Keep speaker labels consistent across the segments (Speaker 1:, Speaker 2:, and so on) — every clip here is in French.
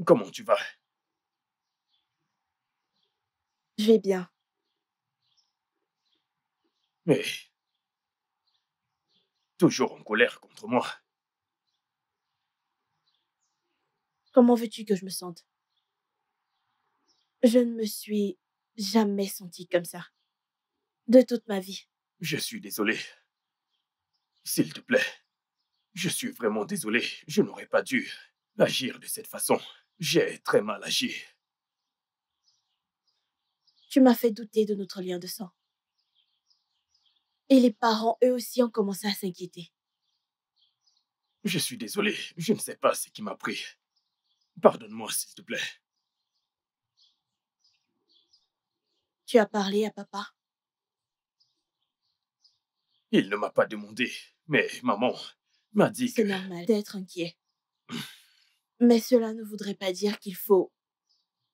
Speaker 1: Comment tu vas?
Speaker 2: Je vais bien.
Speaker 1: Mais toujours en colère contre moi.
Speaker 2: Comment veux-tu que je me sente? Je ne me suis jamais sentie comme ça. De toute ma vie.
Speaker 1: Je suis désolé. S'il te plaît. Je suis vraiment désolé. Je n'aurais pas dû agir de cette façon. J'ai très mal agi.
Speaker 2: Tu m'as fait douter de notre lien de sang. Et les parents, eux aussi, ont commencé à s'inquiéter.
Speaker 1: Je suis désolé. Je ne sais pas ce qui m'a pris. Pardonne-moi, s'il te plaît.
Speaker 2: Tu as parlé à papa?
Speaker 1: Il ne m'a pas demandé, mais maman m'a dit que...
Speaker 2: C'est normal d'être inquiet. Mais cela ne voudrait pas dire qu'il faut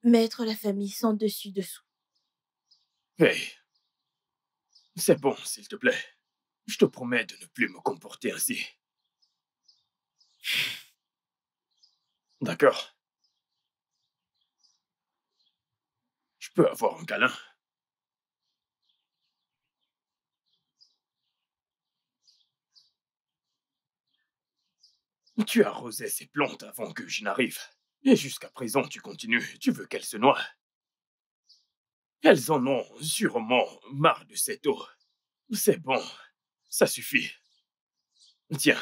Speaker 2: mettre la famille sans dessus-dessous.
Speaker 1: Hey, c'est bon, s'il te plaît. Je te promets de ne plus me comporter ainsi. D'accord? Je peux avoir un câlin? Tu as arrosé ces plantes avant que je n'arrive. Et jusqu'à présent, tu continues. Tu veux qu'elles se noient. Elles en ont sûrement marre de cette eau. C'est bon. Ça suffit. Tiens.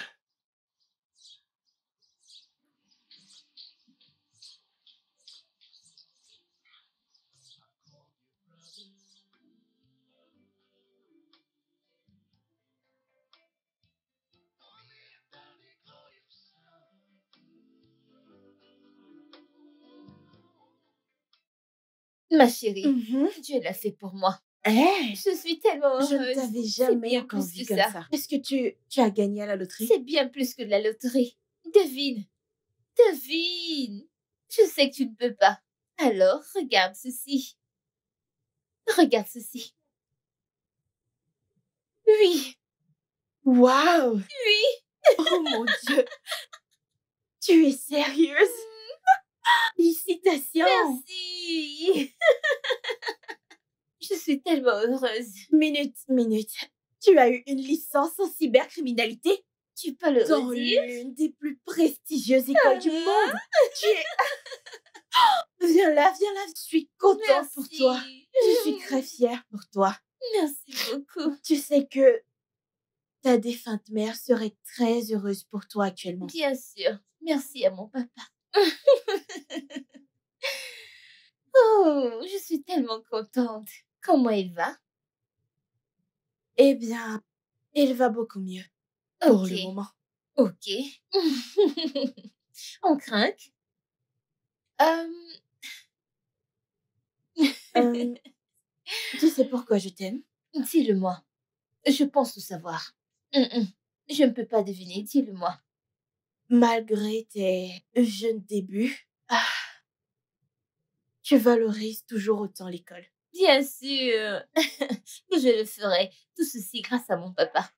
Speaker 3: Ma chérie,
Speaker 2: Mhm.
Speaker 3: Dieu l'a fait pour moi.
Speaker 2: Hey,
Speaker 3: Je suis tellement
Speaker 2: je
Speaker 3: heureuse.
Speaker 2: ne t'avais
Speaker 3: C'est
Speaker 2: jamais
Speaker 3: bien
Speaker 2: encore
Speaker 3: plus
Speaker 2: vu
Speaker 3: que
Speaker 2: comme ça. Est-ce que tu as gagné à la loterie?
Speaker 3: C'est bien plus que de la loterie. Devine. Devine. Je sais que tu ne peux pas. Alors, regarde ceci. Regarde ceci. Oui,
Speaker 2: Waouh!
Speaker 3: oui.
Speaker 2: Oh mon Dieu! Tu es sérieuse? Félicitations!
Speaker 3: Merci. Je suis tellement heureuse.
Speaker 2: Minute. Tu as eu une licence en cybercriminalité
Speaker 3: Tu peux le
Speaker 2: dans
Speaker 3: redire?
Speaker 2: l'une des plus prestigieuses écoles du monde. Tu es... Viens là. Je suis contente pour toi. Je suis très fière pour toi.
Speaker 3: Merci beaucoup.
Speaker 2: Tu sais que ta défunte mère serait très heureuse pour toi actuellement.
Speaker 3: Bien sûr. Merci à mon papa. Oh, je suis tellement contente. Comment il va?
Speaker 2: Eh bien, il va beaucoup mieux pour
Speaker 3: Ok.
Speaker 2: le moment.
Speaker 3: Ok. On craque.
Speaker 2: Euh, tu sais pourquoi je t'aime?
Speaker 3: Dis-le-moi. Je pense le savoir. Je ne peux pas deviner. Dis-le-moi.
Speaker 2: Malgré tes jeunes débuts, tu valorises toujours autant l'école.
Speaker 3: Bien sûr. Je le ferai. Tout ceci grâce à mon papa.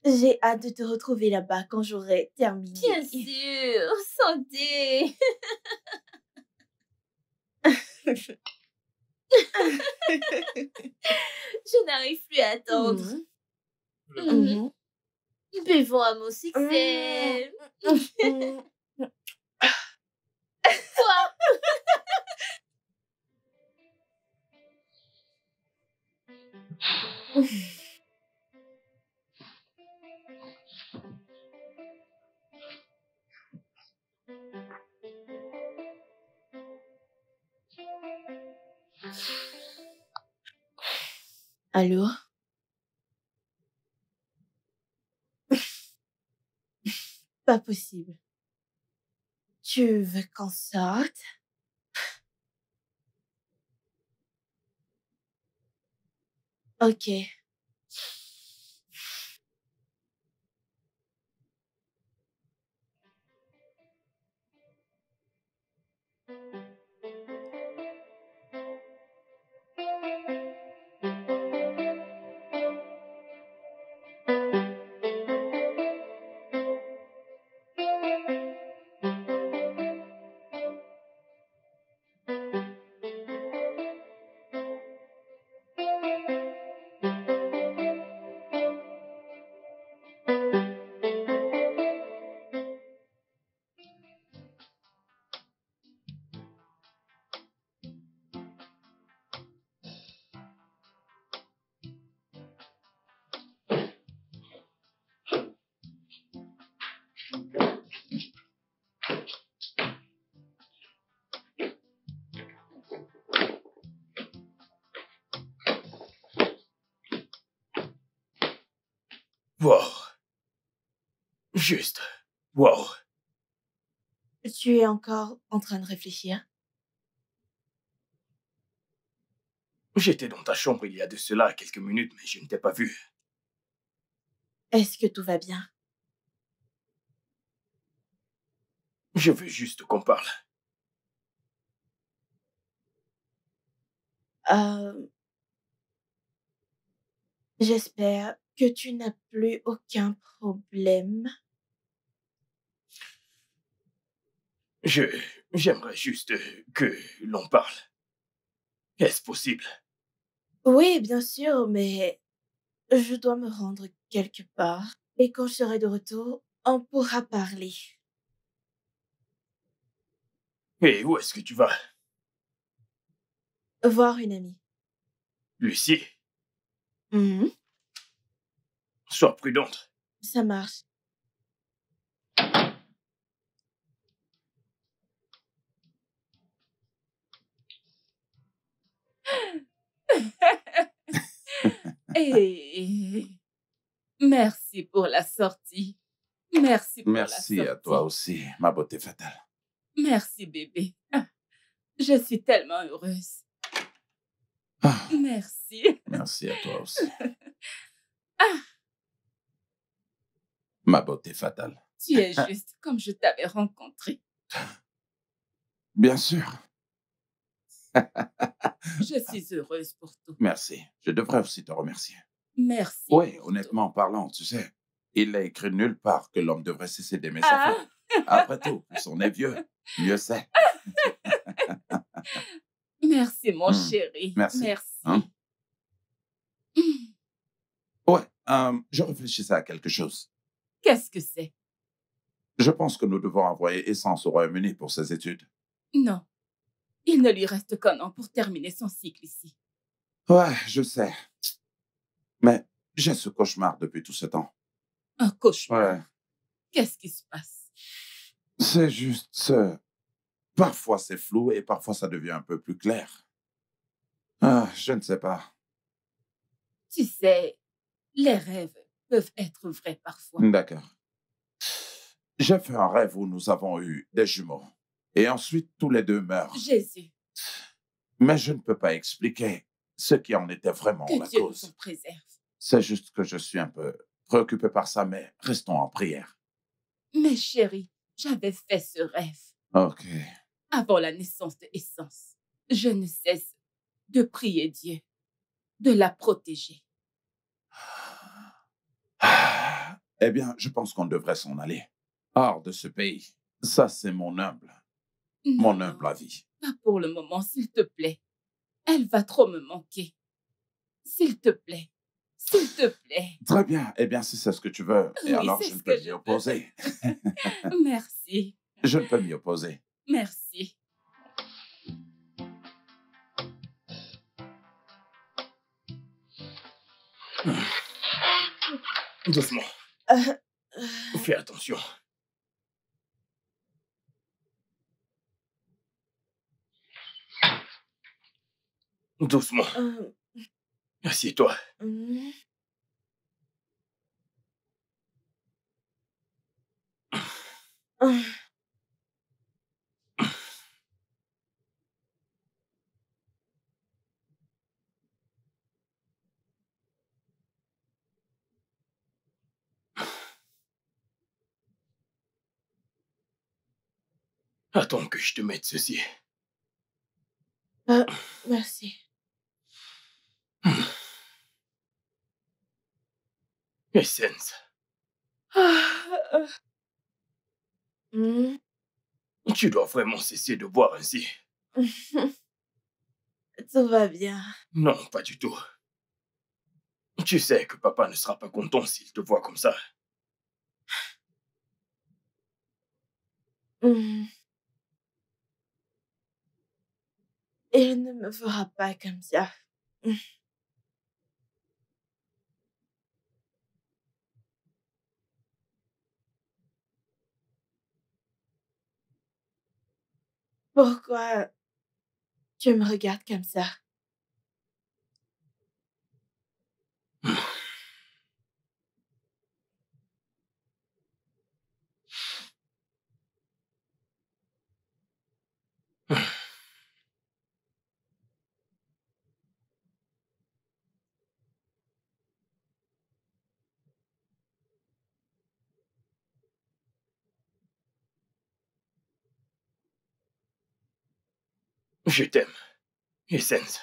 Speaker 2: J'ai hâte de te retrouver là-bas quand j'aurai terminé.
Speaker 3: Bien sûr. Santé. Je n'arrive plus à attendre.
Speaker 2: Mhm.
Speaker 3: Buvons à mon succès.
Speaker 2: Mhm.
Speaker 3: Toi.
Speaker 2: Allô? Pas possible. Tu veux qu'on sorte? Ok.
Speaker 1: Wow. Juste. Wow.
Speaker 2: Tu es encore en train de réfléchir?
Speaker 1: J'étais dans ta chambre il y a de cela quelques minutes, mais je ne t'ai pas vu.
Speaker 2: Est-ce que tout va bien?
Speaker 1: Je veux juste qu'on parle.
Speaker 2: J'espère que tu n'as plus aucun problème.
Speaker 1: J'aimerais juste que l'on parle. Est-ce possible?
Speaker 2: Oui, bien sûr, mais je dois me rendre quelque part. Et quand je serai de retour, on pourra parler.
Speaker 1: Et où est-ce que tu vas?
Speaker 2: Voir une amie.
Speaker 1: Lucie,
Speaker 2: Mhm,
Speaker 1: sois prudente.
Speaker 2: ça marche.
Speaker 4: Et merci pour la sortie. Merci pour la
Speaker 5: Merci à
Speaker 4: sortie.
Speaker 5: toi aussi, ma beauté fatale.
Speaker 4: Merci, bébé. Ah, je suis tellement heureuse.
Speaker 5: Ah,
Speaker 4: Merci.
Speaker 5: merci à toi aussi.
Speaker 4: Ah,
Speaker 5: Ma beauté fatale.
Speaker 4: tu es juste comme je t'avais rencontré.
Speaker 5: Bien sûr.
Speaker 4: Je suis heureuse pour tout.
Speaker 5: Merci. Je devrais aussi te remercier.
Speaker 4: Merci.
Speaker 5: Oui,
Speaker 4: pour
Speaker 5: honnêtement parlant, tu sais, il n'est écrit nulle part que l'homme devrait cesser d'aimer
Speaker 4: tout.
Speaker 5: sa
Speaker 4: Ah,
Speaker 5: femme. Après tout, plus on est vieux, mieux c'est.
Speaker 4: merci, mon
Speaker 5: Hmm,
Speaker 4: chéri.
Speaker 5: merci.
Speaker 4: Merci.
Speaker 5: Hein?
Speaker 4: Hmm,
Speaker 5: Ouais, je réfléchissais à quelque chose.
Speaker 4: qu'est-ce que c'est?
Speaker 5: Je pense que nous devons envoyer Essence au Royaume-Uni pour ses études.
Speaker 4: Non. Il ne lui reste qu'un an pour terminer son cycle ici.
Speaker 5: Ouais, je sais. Mais j'ai ce cauchemar depuis tout ce temps.
Speaker 4: Un cauchemar.
Speaker 5: Ouais.
Speaker 4: Qu'est-ce qui se passe?
Speaker 5: C'est juste... Parfois c'est flou et parfois ça devient un peu plus clair. Ah, je ne sais pas.
Speaker 4: Tu sais, les rêves peuvent être vrais parfois.
Speaker 5: D'accord. J'ai fait un rêve où nous avons eu des jumeaux. Et ensuite, tous les deux meurent.
Speaker 4: Jésus,
Speaker 5: Mais je ne peux pas expliquer ce qui en était vraiment la
Speaker 4: que Dieu nous en
Speaker 5: cause.
Speaker 4: préserve.
Speaker 5: C'est juste que je suis un peu préoccupé par ça, mais restons en prière.
Speaker 4: Mais chérie, j'avais fait ce rêve
Speaker 5: Ok.
Speaker 4: avant la naissance de Essence. Je ne cesse de prier Dieu, de la protéger.
Speaker 5: Eh bien, je pense qu'on devrait s'en aller. Hors de ce pays. Ça, c'est mon humble
Speaker 4: Non,
Speaker 5: avis.
Speaker 4: pas pour le moment, s'il te plaît. Elle va trop me manquer. S'il te plaît, s'il te plaît.
Speaker 5: Très bien. Eh bien, si c'est ce que tu veux, et
Speaker 4: Oui,
Speaker 5: alors
Speaker 4: c'est
Speaker 5: je ne
Speaker 4: ce
Speaker 5: peux
Speaker 4: que
Speaker 5: m'y
Speaker 4: je veux.
Speaker 5: opposer.
Speaker 4: Merci,
Speaker 5: Je ne peux m'y opposer.
Speaker 4: merci.
Speaker 1: Doucement.
Speaker 2: Euh,
Speaker 1: Fais attention. Doucement.
Speaker 2: euh,
Speaker 1: Assieds-toi.
Speaker 2: hmm, euh,
Speaker 1: Attends que je te mette ceci.
Speaker 2: merci.
Speaker 1: Essence,
Speaker 2: Hmm,
Speaker 1: tu dois vraiment cesser de boire ainsi.
Speaker 2: Tout va bien.
Speaker 1: Non, pas du tout. Tu sais que papa ne sera pas content s'il te voit comme ça.
Speaker 2: Hmm. Il ne me fera pas comme ça. Hmm. Pourquoi tu me regardes comme ça?
Speaker 1: Je t'aime, Essence.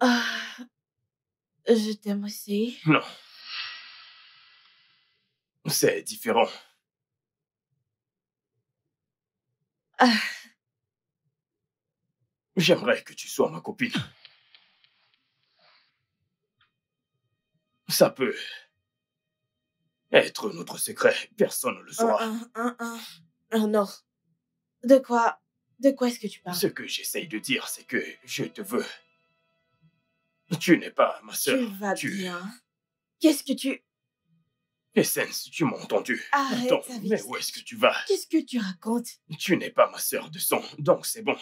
Speaker 2: Ah, je t'aime aussi.
Speaker 1: Non. C'est différent.
Speaker 2: Ah,
Speaker 1: J'aimerais que tu sois ma copine. Ça peut être notre secret. Personne ne le saura.
Speaker 2: non. De quoi est-ce que tu parles?
Speaker 1: Ce que j'essaye de dire, c'est que je te veux. Tu n'es pas ma sœur.
Speaker 2: Tu vas bien. Qu'est-ce que tu...
Speaker 1: Essence, tu m'as entendu.
Speaker 2: Arrête
Speaker 1: Attends,
Speaker 2: avec
Speaker 1: mais
Speaker 2: ça.
Speaker 1: où est-ce que tu vas?
Speaker 2: Qu'est-ce que tu racontes?
Speaker 1: Tu n'es pas ma sœur de sang, donc c'est bon.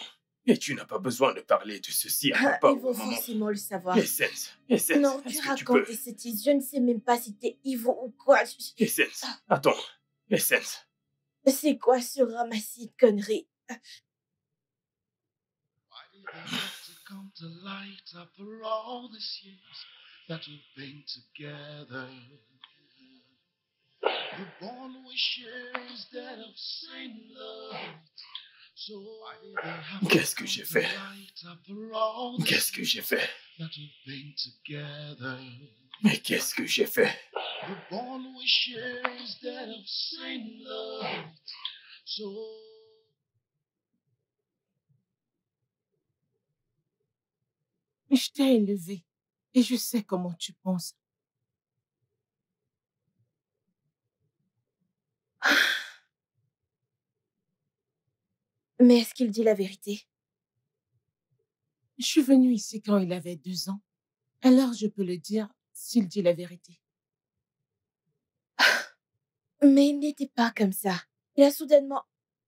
Speaker 1: Et tu n'as pas besoin de parler de ceci à papa
Speaker 2: Ils
Speaker 1: ou
Speaker 2: vont
Speaker 1: à maman.
Speaker 2: forcément le savoir.
Speaker 1: Essence,
Speaker 2: Non,
Speaker 1: est-ce
Speaker 2: tu
Speaker 1: que tu
Speaker 2: racontes
Speaker 1: peux?
Speaker 2: des sottises. Je ne sais même pas si t'es Yves ou quoi.
Speaker 1: Essence, attends. Essence,
Speaker 2: C'est quoi ce ramassis de conneries?
Speaker 6: Why did they have to come to light after all these years that we've been together? The bond we share instead of saying love. So why did they have to
Speaker 1: Qu'est-ce que
Speaker 6: come
Speaker 1: j'ai
Speaker 6: to
Speaker 1: fait?
Speaker 6: light after all these
Speaker 1: Qu'est-ce que j'ai fait?
Speaker 6: that we've been together?
Speaker 1: Mais qu'est-ce que j'ai fait?
Speaker 6: The bond we share instead of saying love. So
Speaker 4: Je t'ai élevé et je sais comment tu penses.
Speaker 2: Mais est-ce qu'il dit la vérité?
Speaker 4: Je suis venue ici quand il avait 2 ans. Alors je peux le dire s'il dit la vérité.
Speaker 2: Mais il n'était pas comme ça. Il a soudainement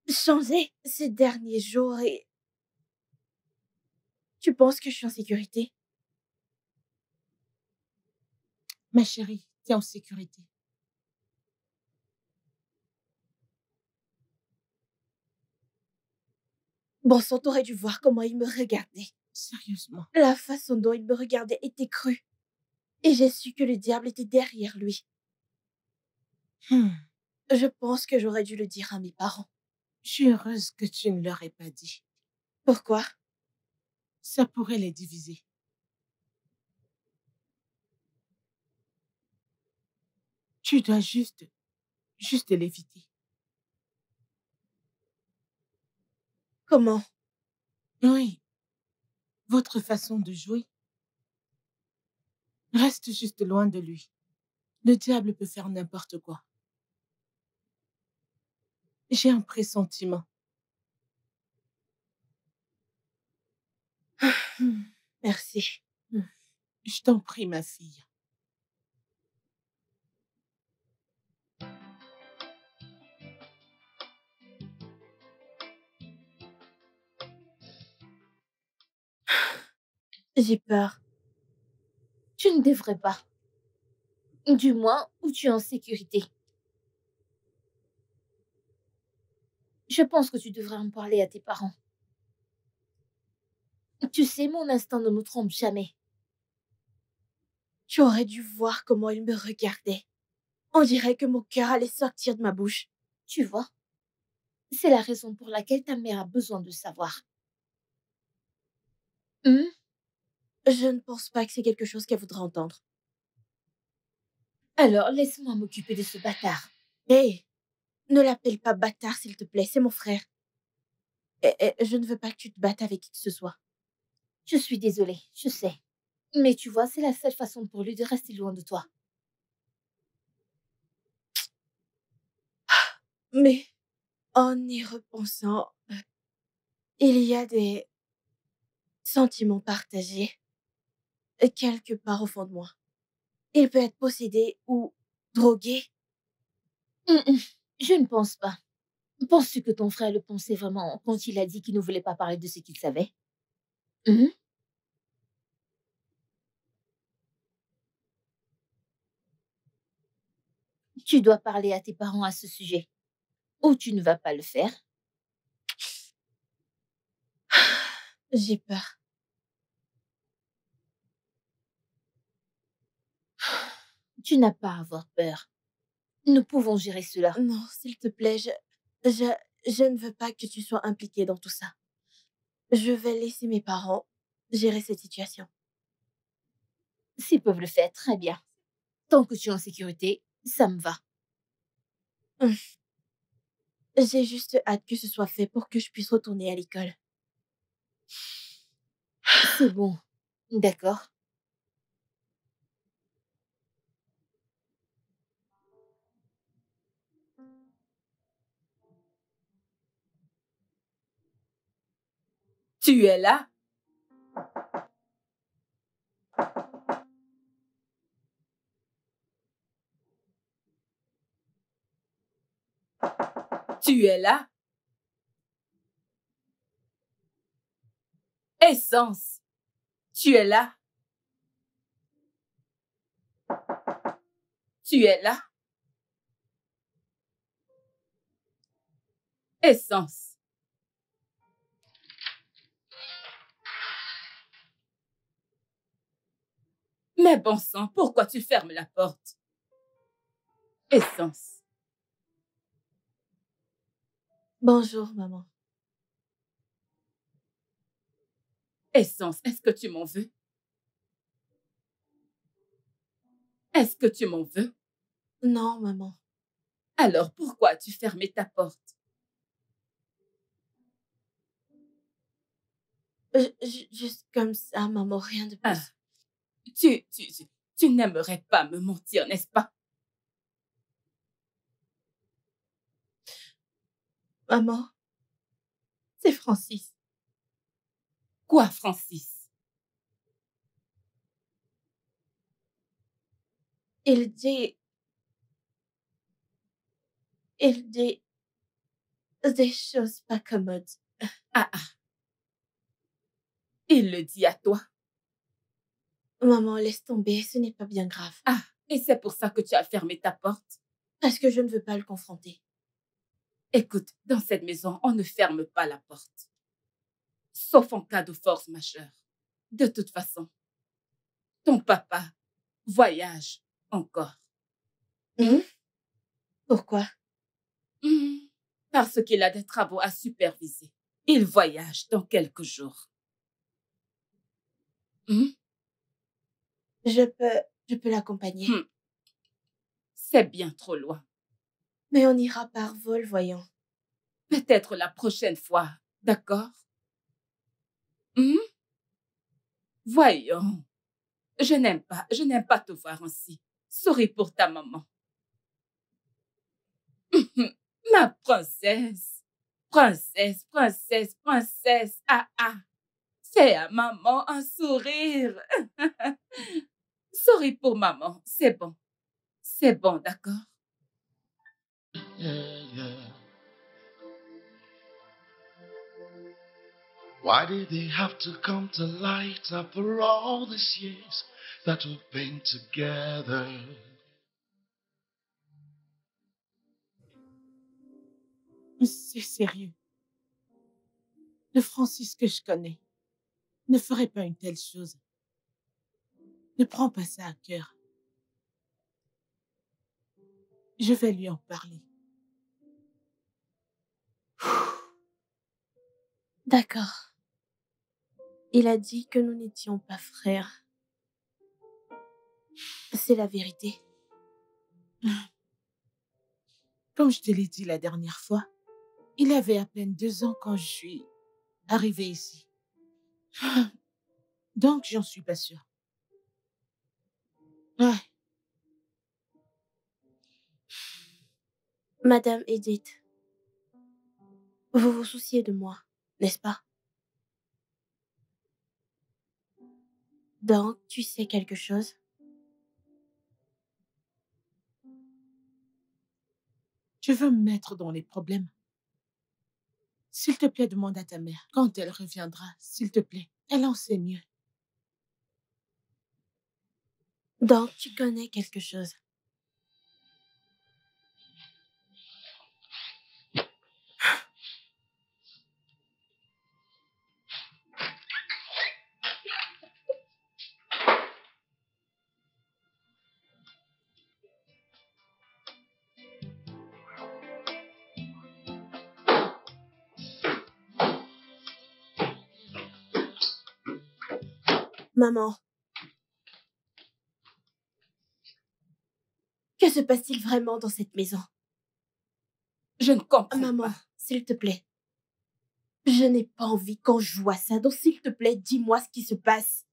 Speaker 2: changé ces derniers jours et... Tu penses que je suis en sécurité?
Speaker 4: Ma chérie, t'es en sécurité.
Speaker 2: Bon sang, t'aurais dû voir comment il me regardait.
Speaker 4: Sérieusement.
Speaker 2: La façon dont il me regardait était crue. Et j'ai su que le diable était derrière lui. Je pense que j'aurais dû le dire à mes parents.
Speaker 4: Je suis heureuse que tu ne leur aies pas dit.
Speaker 2: Pourquoi?
Speaker 4: Ça pourrait les diviser. Tu dois juste l'éviter.
Speaker 2: Comment?
Speaker 4: Oui. Votre façon de jouer. Reste juste loin de lui. Le diable peut faire n'importe quoi. J'ai un pressentiment.
Speaker 2: Merci.
Speaker 4: Je t'en prie, ma fille.
Speaker 2: J'ai peur.
Speaker 3: Tu ne devrais pas. Du moins, où tu es en sécurité. Je pense que tu devrais en parler à tes parents. Tu sais, mon instinct ne me trompe jamais.
Speaker 2: Tu aurais dû voir comment il me regardait. On dirait que mon cœur allait sortir de ma bouche.
Speaker 3: Tu vois, c'est la raison pour laquelle ta mère a besoin de savoir.
Speaker 2: Je ne pense pas que c'est quelque chose qu'elle voudra entendre.
Speaker 3: Alors, laisse-moi m'occuper de ce bâtard.
Speaker 2: Hé, ne l'appelle pas bâtard, s'il te plaît, c'est mon frère. Et je ne veux pas que tu te battes avec qui que ce soit.
Speaker 3: Je suis désolée, je sais. Mais tu vois, c'est la seule façon pour lui de rester loin de toi.
Speaker 2: Mais en y repensant, il y a des sentiments partagés quelque part au fond de moi. Il peut être possédé ou drogué.
Speaker 3: Je ne pense pas. Penses-tu que ton frère le pensait vraiment quand il a dit qu'il ne voulait pas parler de ce qu'il savait? Tu dois parler à tes parents à ce sujet. Ou tu ne vas pas le faire.
Speaker 2: J'ai peur.
Speaker 3: Tu n'as pas à avoir peur. Nous pouvons gérer cela.
Speaker 2: Non, s'il te plaît, Je ne veux pas que tu sois impliqué dans tout ça. Je vais laisser mes parents gérer cette situation.
Speaker 3: S'ils peuvent le faire, très bien. Tant que tu es en sécurité, ça me va.
Speaker 2: J'ai juste hâte que ce soit fait pour que je puisse retourner à l'école.
Speaker 3: C'est bon. D'accord.
Speaker 4: Tu es là? Tu es là? Essence, tu es là? Tu es là? Essence. Mais bon sang, pourquoi tu fermes la porte? Essence.
Speaker 2: Bonjour, maman.
Speaker 4: Essence, est-ce que tu m'en veux? Est-ce que tu m'en veux?
Speaker 2: Non, maman.
Speaker 4: Alors pourquoi as-tu fermé ta porte?
Speaker 2: Juste comme ça, maman, rien de plus.
Speaker 4: Ah, tu n'aimerais pas me mentir, n'est-ce pas?
Speaker 2: Maman, c'est Francis.
Speaker 4: Quoi, Francis?
Speaker 2: Il dit des choses pas commodes.
Speaker 4: Ah, ah. Il le dit à toi.
Speaker 2: Maman, laisse tomber, ce n'est pas bien grave.
Speaker 4: Ah, et c'est pour ça que tu as fermé ta porte?
Speaker 2: Parce que je ne veux pas le confronter.
Speaker 4: Écoute, dans cette maison, on ne ferme pas la porte. Sauf en cas de force majeure. De toute façon, ton papa voyage encore.
Speaker 2: Pourquoi?
Speaker 4: Parce qu'il a des travaux à superviser. Il voyage dans quelques jours.
Speaker 2: Je peux l'accompagner.
Speaker 4: C'est bien trop loin.
Speaker 2: Mais on ira par vol, voyons.
Speaker 4: Peut-être la prochaine fois, d'accord? Voyons. Je n'aime pas te voir ainsi. Souris pour ta maman. Ma princesse. Princesse, princesse, princesse. Ah, ah. Fais à maman un sourire. Souris pour maman. C'est bon. C'est bon, d'accord?
Speaker 6: Yeah, yeah. Why did they have to come to light after all these years that we've been together?
Speaker 7: C'est sérieux. Le Francis que je connais ne ferait pas une telle chose. Ne prends pas ça à cœur. Je vais lui en parler.
Speaker 2: D'accord. Il a dit que nous n'étions pas frères. C'est la vérité.
Speaker 7: Comme je te l'ai dit la dernière fois, il avait à peine 2 ans quand je suis arrivée ici. Donc, j'en suis pas sûre. Ouais.
Speaker 2: Madame Edith, vous vous souciez de moi, n'est-ce pas? Donc, tu sais quelque chose?
Speaker 7: Je veux me mettre dans les problèmes. S'il te plaît, demande à ta mère. Quand elle reviendra, s'il te plaît, elle en sait mieux.
Speaker 2: Donc, tu connais quelque chose? Maman. Que se passe-t-il vraiment dans cette maison?
Speaker 4: Je ne comprends
Speaker 2: Maman,
Speaker 4: pas.
Speaker 2: s'il te plaît. Je n'ai pas envie quand je vois ça, donc s'il te plaît, dis-moi ce qui se passe.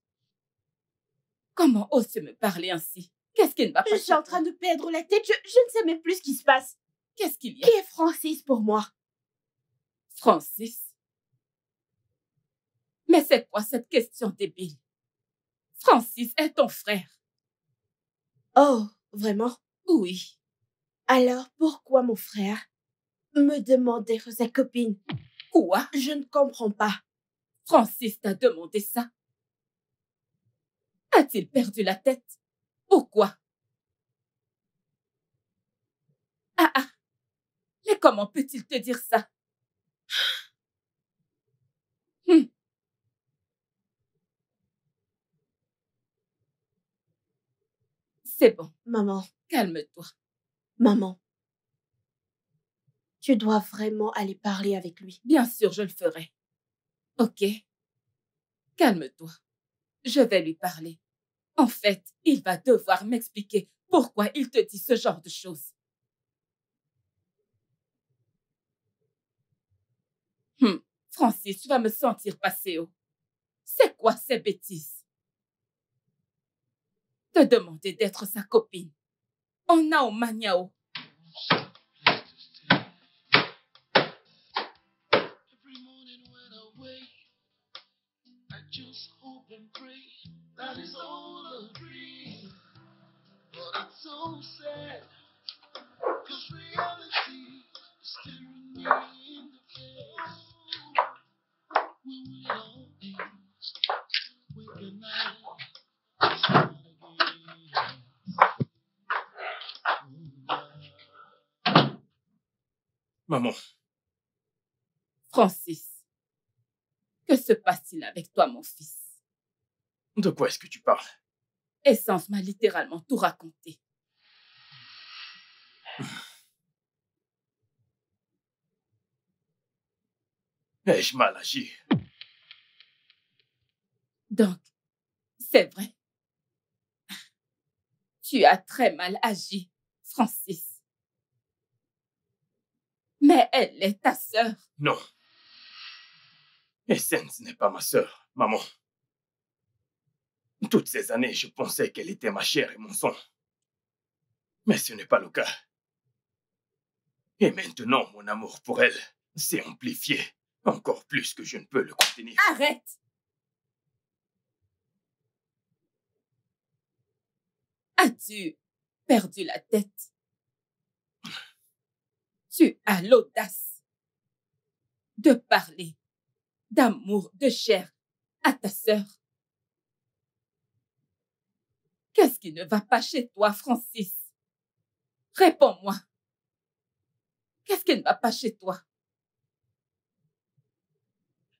Speaker 4: Comment oses-tu me parler ainsi? Qu'est-ce qui ne va pas?
Speaker 2: Je suis en train de perdre la tête, je ne sais même plus ce qui se passe.
Speaker 4: Qu'est-ce qu'il y a?
Speaker 2: Qui est Francis pour moi?
Speaker 4: Francis? Mais c'est quoi cette question débile? Francis est ton frère.
Speaker 2: Oh, vraiment?
Speaker 4: Oui.
Speaker 2: Alors pourquoi mon frère me demande d'être sa copine?
Speaker 4: Quoi?
Speaker 2: Je ne comprends pas.
Speaker 4: Francis t'a demandé ça? A-t-il perdu la tête? Pourquoi? Ah! Mais comment peut-il te dire ça? C'est bon.
Speaker 2: Maman.
Speaker 4: Calme-toi.
Speaker 2: Maman. Tu dois vraiment aller parler avec lui.
Speaker 4: Bien sûr, je le ferai. Ok? Calme-toi. Je vais lui parler. En fait, il va devoir m'expliquer pourquoi il te dit ce genre de choses. Francis, tu vas me sentir passer haut. C'est quoi ces bêtises? Te demander d'être sa copine. On a au maniao.
Speaker 6: Every morning when I wake, I just hope and pray that it's all a dream. But it's so sad, 'cause reality is staring me in the face. When we all age, when can I start again?
Speaker 1: Maman,
Speaker 4: Francis, que se passe-t-il avec toi, mon fils?
Speaker 1: de quoi est-ce que tu parles?
Speaker 4: Essence m'a littéralement tout raconté.
Speaker 1: Ai-je mal agi?
Speaker 4: Donc, c'est vrai. Tu as très mal agi, Francis. Mais elle est ta sœur.
Speaker 1: Non. Essence n'est pas ma sœur, maman. Toutes ces années, je pensais qu'elle était ma chair et mon sang. Mais ce n'est pas le cas. Et maintenant, mon amour pour elle s'est amplifié, encore plus que je ne peux le contenir.
Speaker 4: Arrête! As-tu perdu la tête? Tu as l'audace de parler d'amour, de chair à ta sœur. Qu'est-ce qui ne va pas chez toi, Francis? Réponds-moi. Qu'est-ce qui ne va pas chez toi?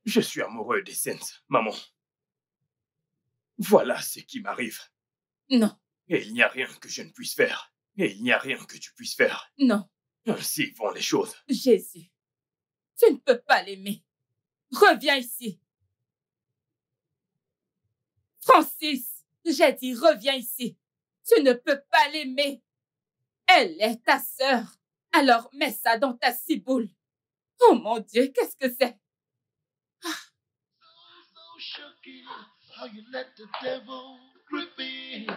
Speaker 1: Je suis amoureux d'Essence, maman. Voilà ce qui m'arrive.
Speaker 4: Non.
Speaker 1: Et il n'y a rien que je ne puisse faire. Et il n'y a rien que tu puisses faire.
Speaker 4: Non.
Speaker 1: Ainsi vont les choses.
Speaker 4: Jésus, tu ne peux pas l'aimer. Reviens ici. Francis, j'ai dit reviens ici. Tu ne peux pas l'aimer. Elle est ta sœur. Alors mets ça dans ta ciboule. Oh mon Dieu, qu'est-ce que c'est?
Speaker 6: So shocking how you let the devil grip in.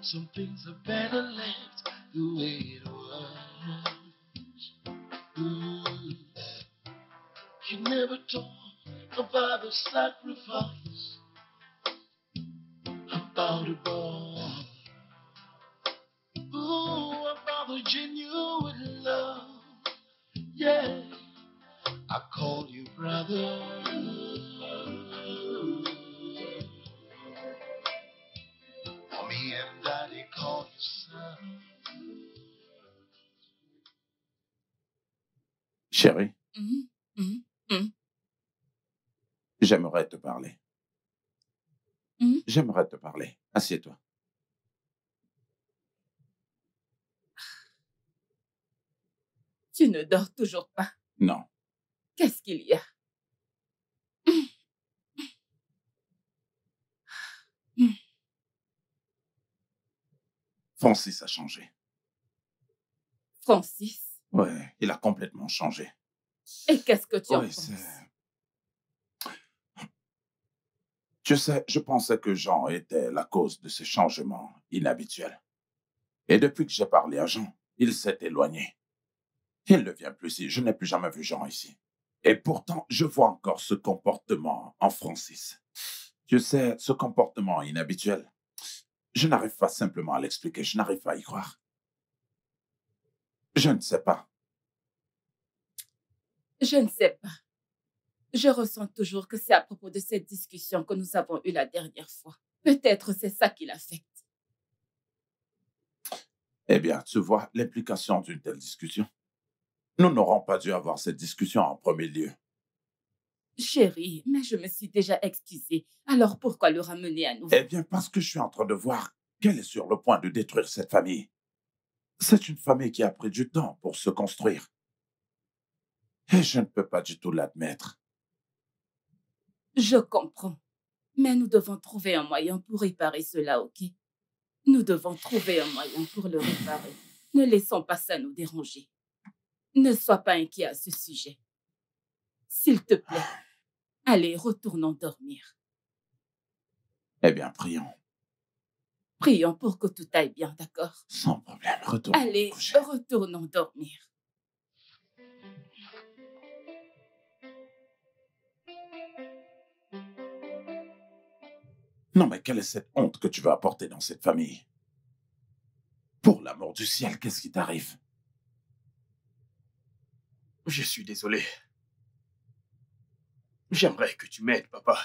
Speaker 6: Some things are better left the way it was. Ooh. You never talk about the sacrifice, about the bond. Ooh, about the genuine love. Yeah, I call you brother. Me and Daddy call you son.
Speaker 5: Chérie,
Speaker 4: Mm.
Speaker 5: j'aimerais te parler.
Speaker 4: Mm.
Speaker 5: J'aimerais te parler. Assieds-toi.
Speaker 4: Tu ne dors toujours pas.
Speaker 5: Non.
Speaker 4: Qu'est-ce qu'il y a?
Speaker 5: Francis a changé.
Speaker 4: Francis,
Speaker 5: Ouais, il a complètement changé.
Speaker 4: et qu'est-ce que tu en
Speaker 5: Oui,
Speaker 4: penses?
Speaker 5: Tu sais, je pensais que Jean était la cause de ces changements inhabituels. Et depuis que j'ai parlé à Jean, il s'est éloigné. Il ne vient plus ici. Je n'ai plus jamais vu Jean ici. Et pourtant, je vois encore ce comportement en Francis. Tu sais, ce comportement inhabituel, je n'arrive pas simplement à l'expliquer. Je n'arrive pas à y croire. Je ne sais pas.
Speaker 4: Je ne sais pas. Je ressens toujours que c'est à propos de cette discussion que nous avons eue la dernière fois. Peut-être c'est ça qui l'affecte.
Speaker 5: Eh bien, tu vois l'implication d'une telle discussion. Nous n'aurons pas dû avoir cette discussion en premier lieu.
Speaker 4: Chérie, mais je me suis déjà excusée. Alors pourquoi le ramener à nouveau?
Speaker 5: Eh bien, parce que je suis en train de voir qu'elle est sur le point de détruire cette famille. C'est une famille qui a pris du temps pour se construire. Et je ne peux pas du tout l'admettre.
Speaker 4: Je comprends. Mais nous devons trouver un moyen pour réparer cela, ok? Nous devons trouver un moyen pour le réparer. Ne laissons pas ça nous déranger. Ne sois pas inquiet à ce sujet. S'il te plaît, allez, retournons dormir.
Speaker 5: Eh bien, prions.
Speaker 4: Prions pour que tout aille bien, d'accord?
Speaker 5: Sans problème, retournons.
Speaker 4: Allez,
Speaker 5: coucher.
Speaker 4: retournons dormir.
Speaker 5: Non, mais quelle est cette honte que tu veux apporter dans cette famille? Pour l'amour du ciel, qu'est-ce qui t'arrive?
Speaker 1: Je suis désolé. J'aimerais que tu m'aides, papa.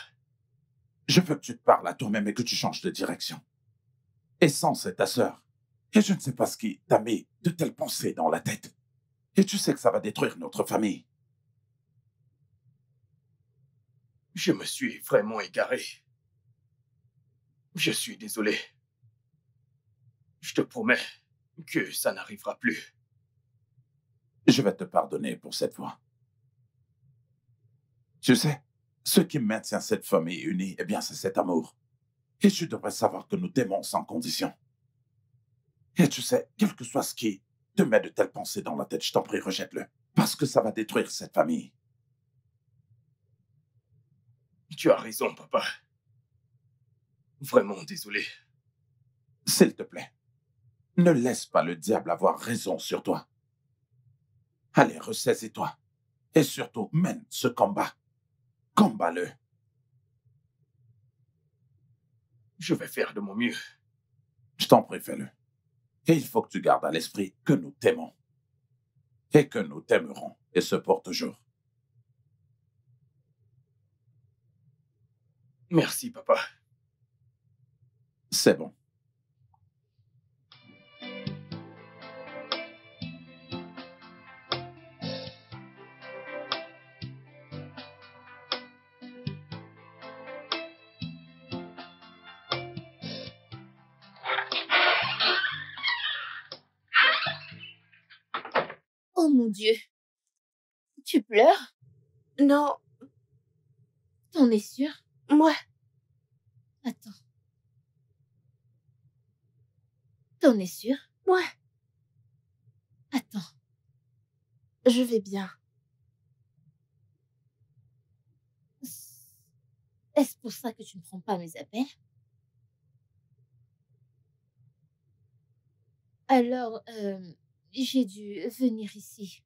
Speaker 5: Je veux que tu te parles à toi-même et que tu changes de direction. Essence est ta sœur. Et je ne sais pas ce qui t'a mis de telles pensées dans la tête. Et tu sais que ça va détruire notre famille.
Speaker 1: Je me suis vraiment égaré. Je suis désolé. Je te promets que ça n'arrivera plus.
Speaker 5: Je vais te pardonner pour cette fois. Tu sais, ce qui maintient cette famille unie, eh bien, c'est cet amour. Et tu devrais savoir que nous t'aimons sans condition. Et tu sais, quel que soit ce qui te met de telles pensées dans la tête, je t'en prie, rejette-le. Parce que ça va détruire cette famille.
Speaker 1: Tu as raison, papa. Vraiment désolé.
Speaker 5: S'il te plaît, ne laisse pas le diable avoir raison sur toi. Allez, ressaisis-toi. Et surtout, mène ce combat. Combat-le.
Speaker 1: Je vais faire de mon mieux.
Speaker 5: Je t'en prie, fais-le. Et il faut que tu gardes à l'esprit que nous t'aimons. Et que nous t'aimerons. Et ce pour toujours.
Speaker 1: Merci, papa.
Speaker 5: C'est bon.
Speaker 3: Oh mon Dieu. Tu pleures?
Speaker 2: Non,
Speaker 3: T'en es sûr?
Speaker 2: moi,
Speaker 3: Attends. T'en es sûr?
Speaker 2: moi,
Speaker 3: Attends.
Speaker 2: je vais bien.
Speaker 3: Est-ce pour ça que tu ne prends pas mes appels? Alors, j'ai dû venir ici.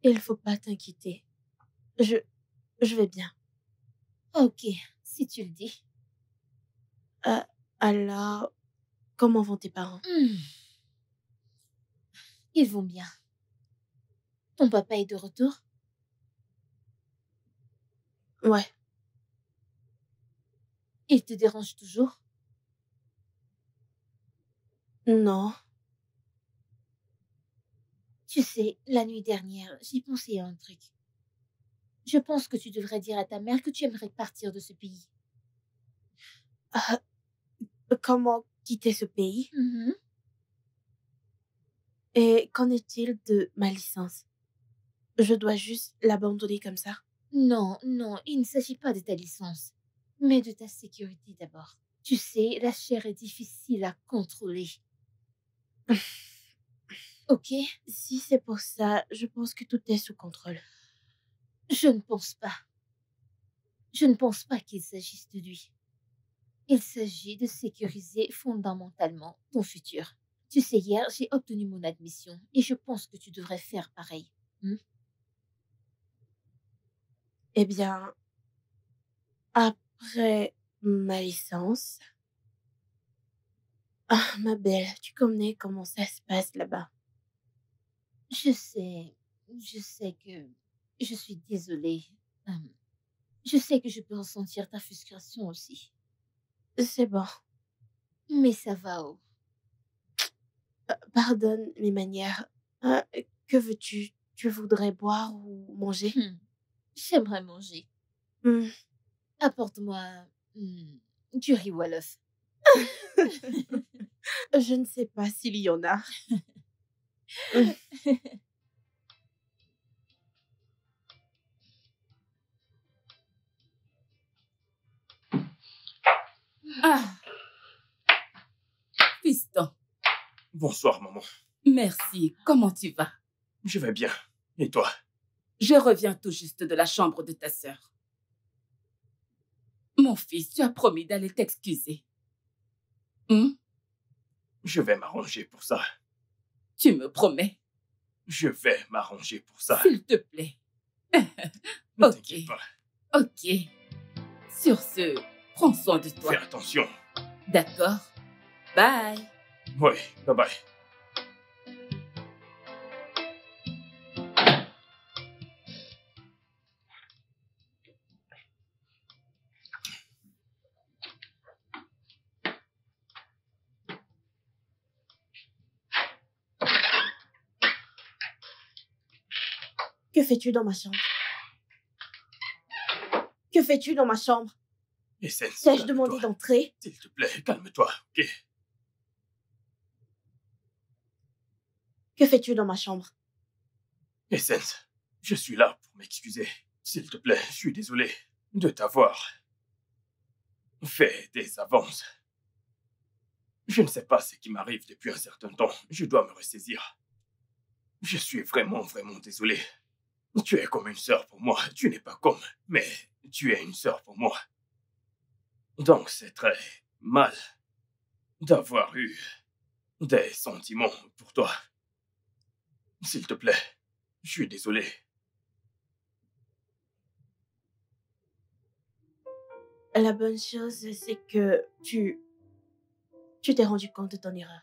Speaker 2: Il faut pas t'inquiéter. Je vais bien.
Speaker 3: Ok, si tu le dis.
Speaker 2: Alors, comment vont tes parents?
Speaker 3: Ils vont bien. Ton papa est de retour?
Speaker 2: Ouais,
Speaker 3: Il te dérange toujours?
Speaker 2: non.
Speaker 3: Tu sais, la nuit dernière, j'ai pensé à un truc. Je pense que tu devrais dire à ta mère que tu aimerais partir de ce pays.
Speaker 2: Comment quitter ce pays?
Speaker 3: Mhm.
Speaker 2: Et qu'en est-il de ma licence? Je dois juste l'abandonner comme ça?
Speaker 3: Non, non, il ne s'agit pas de ta licence, mais de ta sécurité d'abord. Tu sais, la chair est difficile à contrôler. Ok?
Speaker 2: Si c'est pour ça, je pense que tout est sous contrôle.
Speaker 3: Je ne pense pas. Je ne pense pas qu'il s'agisse de lui. Il s'agit de sécuriser fondamentalement ton futur. Tu sais, hier, j'ai obtenu mon admission et je pense que tu devrais faire pareil.
Speaker 2: Eh bien, après ma licence... Ah, ma belle, tu connais comment ça se passe là-bas.
Speaker 3: Je sais que je suis désolée. Je sais que je peux ressentir ta frustration aussi.
Speaker 2: C'est bon.
Speaker 3: Mais ça va, oh.
Speaker 2: Pardonne mes manières. Que veux-tu? Tu voudrais boire ou manger?
Speaker 3: J'aimerais manger.
Speaker 2: Hmm.
Speaker 3: Apporte-moi du riz ou à l'œuf.
Speaker 2: Je ne sais pas s'il y en a.
Speaker 4: Ah, fiston,
Speaker 1: Bonsoir, maman.
Speaker 4: merci. Comment tu vas?
Speaker 1: Je vais bien. Et toi?
Speaker 4: Je reviens tout juste de la chambre de ta sœur. Mon fils, tu as promis d'aller t'excuser.
Speaker 1: Je vais m'arranger pour ça.
Speaker 4: Tu me promets?
Speaker 1: Je vais m'arranger pour ça.
Speaker 4: S'il te plaît.
Speaker 1: Ne
Speaker 4: Ok.
Speaker 1: t'inquiète pas.
Speaker 4: Ok. Sur ce, prends soin de toi.
Speaker 1: Fais attention.
Speaker 4: D'accord? Bye.
Speaker 1: Oui, bye bye.
Speaker 2: Que fais-tu dans ma chambre? Que fais-tu dans ma chambre?
Speaker 1: Essence,
Speaker 2: T'ai-je demandé
Speaker 1: calme-toi.
Speaker 2: d'entrer?
Speaker 1: S'il te plaît, calme-toi, ok?
Speaker 2: Que fais-tu dans ma chambre?
Speaker 1: Essence, je suis là pour m'excuser. S'il te plaît, je suis désolé de t'avoir fait des avances. Je ne sais pas ce qui m'arrive depuis un certain temps. Je dois me ressaisir. Je suis vraiment, vraiment désolé. Tu es comme une sœur pour moi. Tu n'es pas comme, mais tu es une sœur pour moi. Donc c'est très mal d'avoir eu des sentiments pour toi. S'il te plaît, je suis désolé.
Speaker 2: La bonne chose, c'est que tu t'es rendu compte de ton erreur.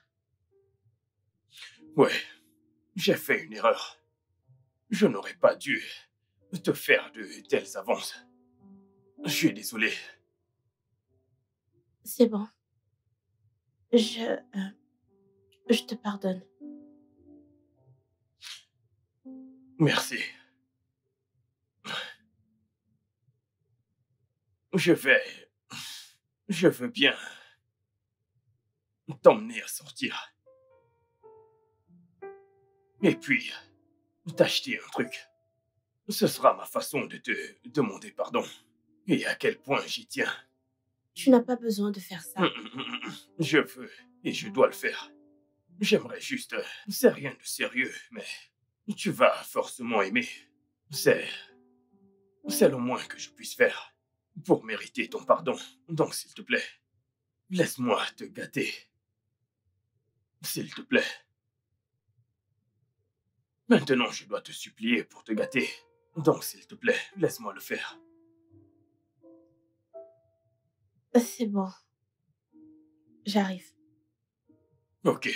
Speaker 1: Ouais, j'ai fait une erreur. Je n'aurais pas dû te faire de telles avances. Je suis désolé.
Speaker 2: C'est bon. Je te pardonne.
Speaker 1: Merci. Je veux bien t'emmener à sortir. Et puis, t'acheter un truc. Ce sera ma façon de te demander pardon. Et à quel point j'y tiens.
Speaker 2: Tu n'as pas besoin de faire ça.
Speaker 1: Je veux et je dois le faire. J'aimerais juste... C'est rien de sérieux, mais tu vas forcément aimer. C'est le moins que je puisse faire pour mériter ton pardon. Donc, s'il te plaît, laisse-moi te gâter. S'il te plaît. Maintenant, je dois te supplier pour te gâter. Donc, s'il te plaît, laisse-moi le faire.
Speaker 2: C'est bon. J'arrive.
Speaker 1: Ok.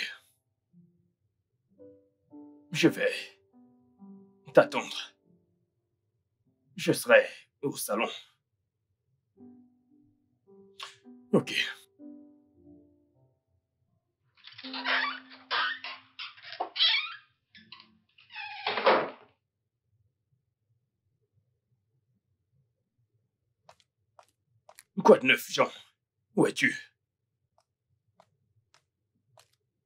Speaker 1: Je vais t'attendre. Je serai au salon. Ok. Quoi de neuf, Jean? Où es-tu?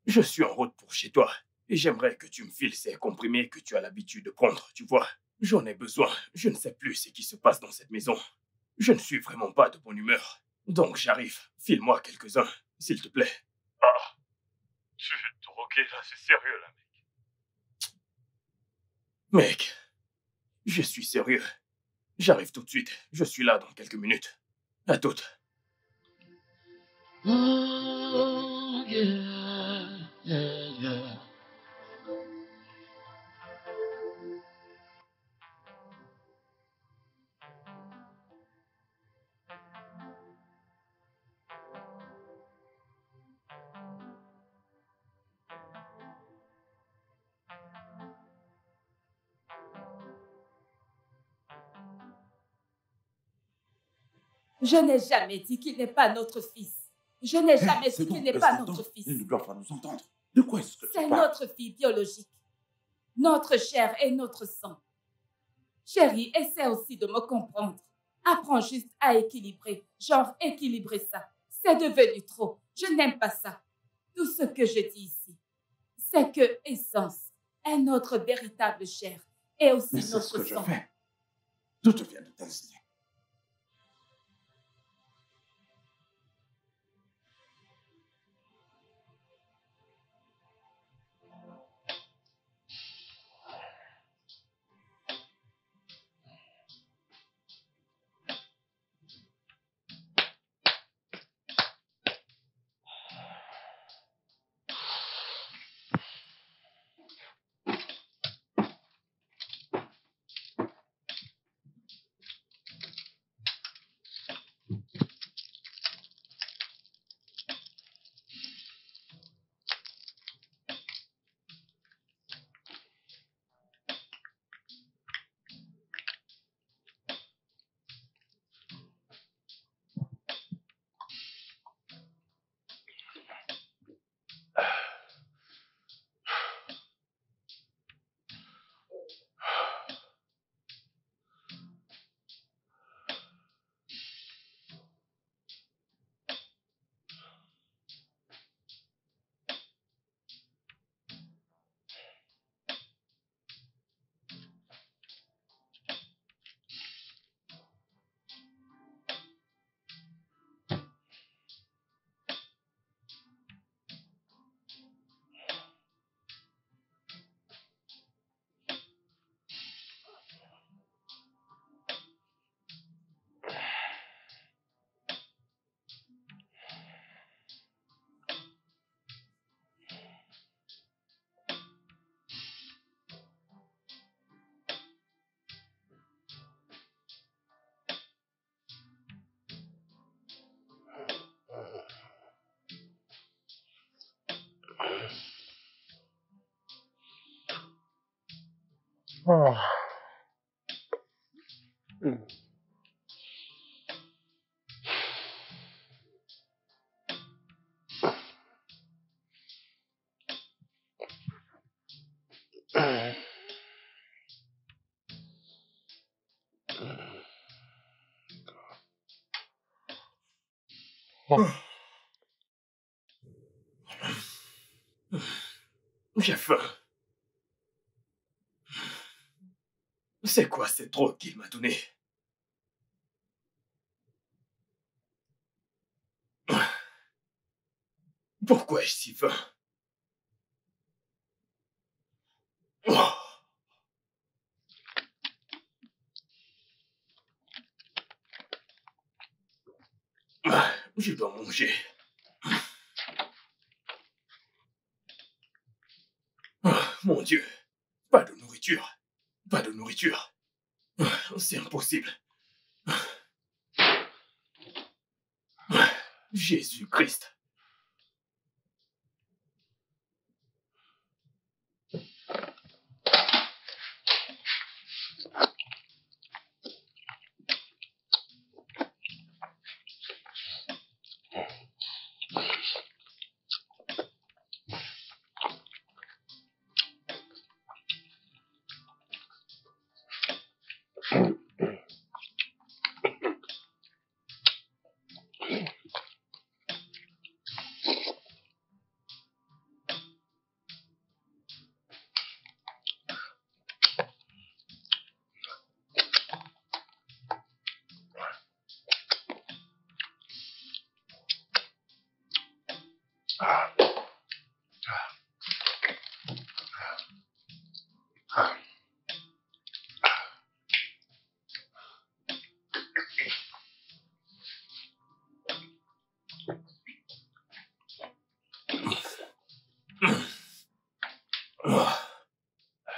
Speaker 1: Je suis en route pour chez toi et j'aimerais que tu me files ces comprimés que tu as l'habitude de prendre, tu vois. J'en ai besoin. Je ne sais plus ce qui se passe dans cette maison. Je ne suis vraiment pas de bonne humeur. Donc j'arrive. File-moi quelques-uns, s'il te plaît.
Speaker 8: Ah, tu es drogué là, c'est sérieux là, mec.
Speaker 1: Mec, je suis sérieux. J'arrive tout de suite. Je suis là dans quelques minutes. À toutes.
Speaker 6: Oh, yeah, yeah, yeah.
Speaker 4: Je n'ai jamais dit qu'il n'est pas notre fils. Je n'ai jamais dit qu'il n'est pas notre fils.
Speaker 5: Ils ne doivent pas nous entendre. De quoi est-ce que tu
Speaker 4: C'est
Speaker 5: parles?
Speaker 4: notre fille biologique. Notre chair et notre sang. Chérie, essaie aussi de me comprendre. Apprends juste à équilibrer. Genre, équilibrer ça. C'est devenu trop. Je n'aime pas ça. Tout ce que je dis ici, c'est que Essence est notre véritable chair et aussi
Speaker 5: Mais c'est
Speaker 4: notre
Speaker 5: ce que je
Speaker 4: sang.
Speaker 5: fais. D'où te viennent de telles idées?
Speaker 8: Ah.
Speaker 1: J'ai faim. C'est quoi cette drogue qu'il m'a donnée? Pourquoi ai-je si faim? Oh. Je dois manger. Mon Dieu, pas de nourriture. Pas de nourriture. C'est impossible. Jésus-Christ.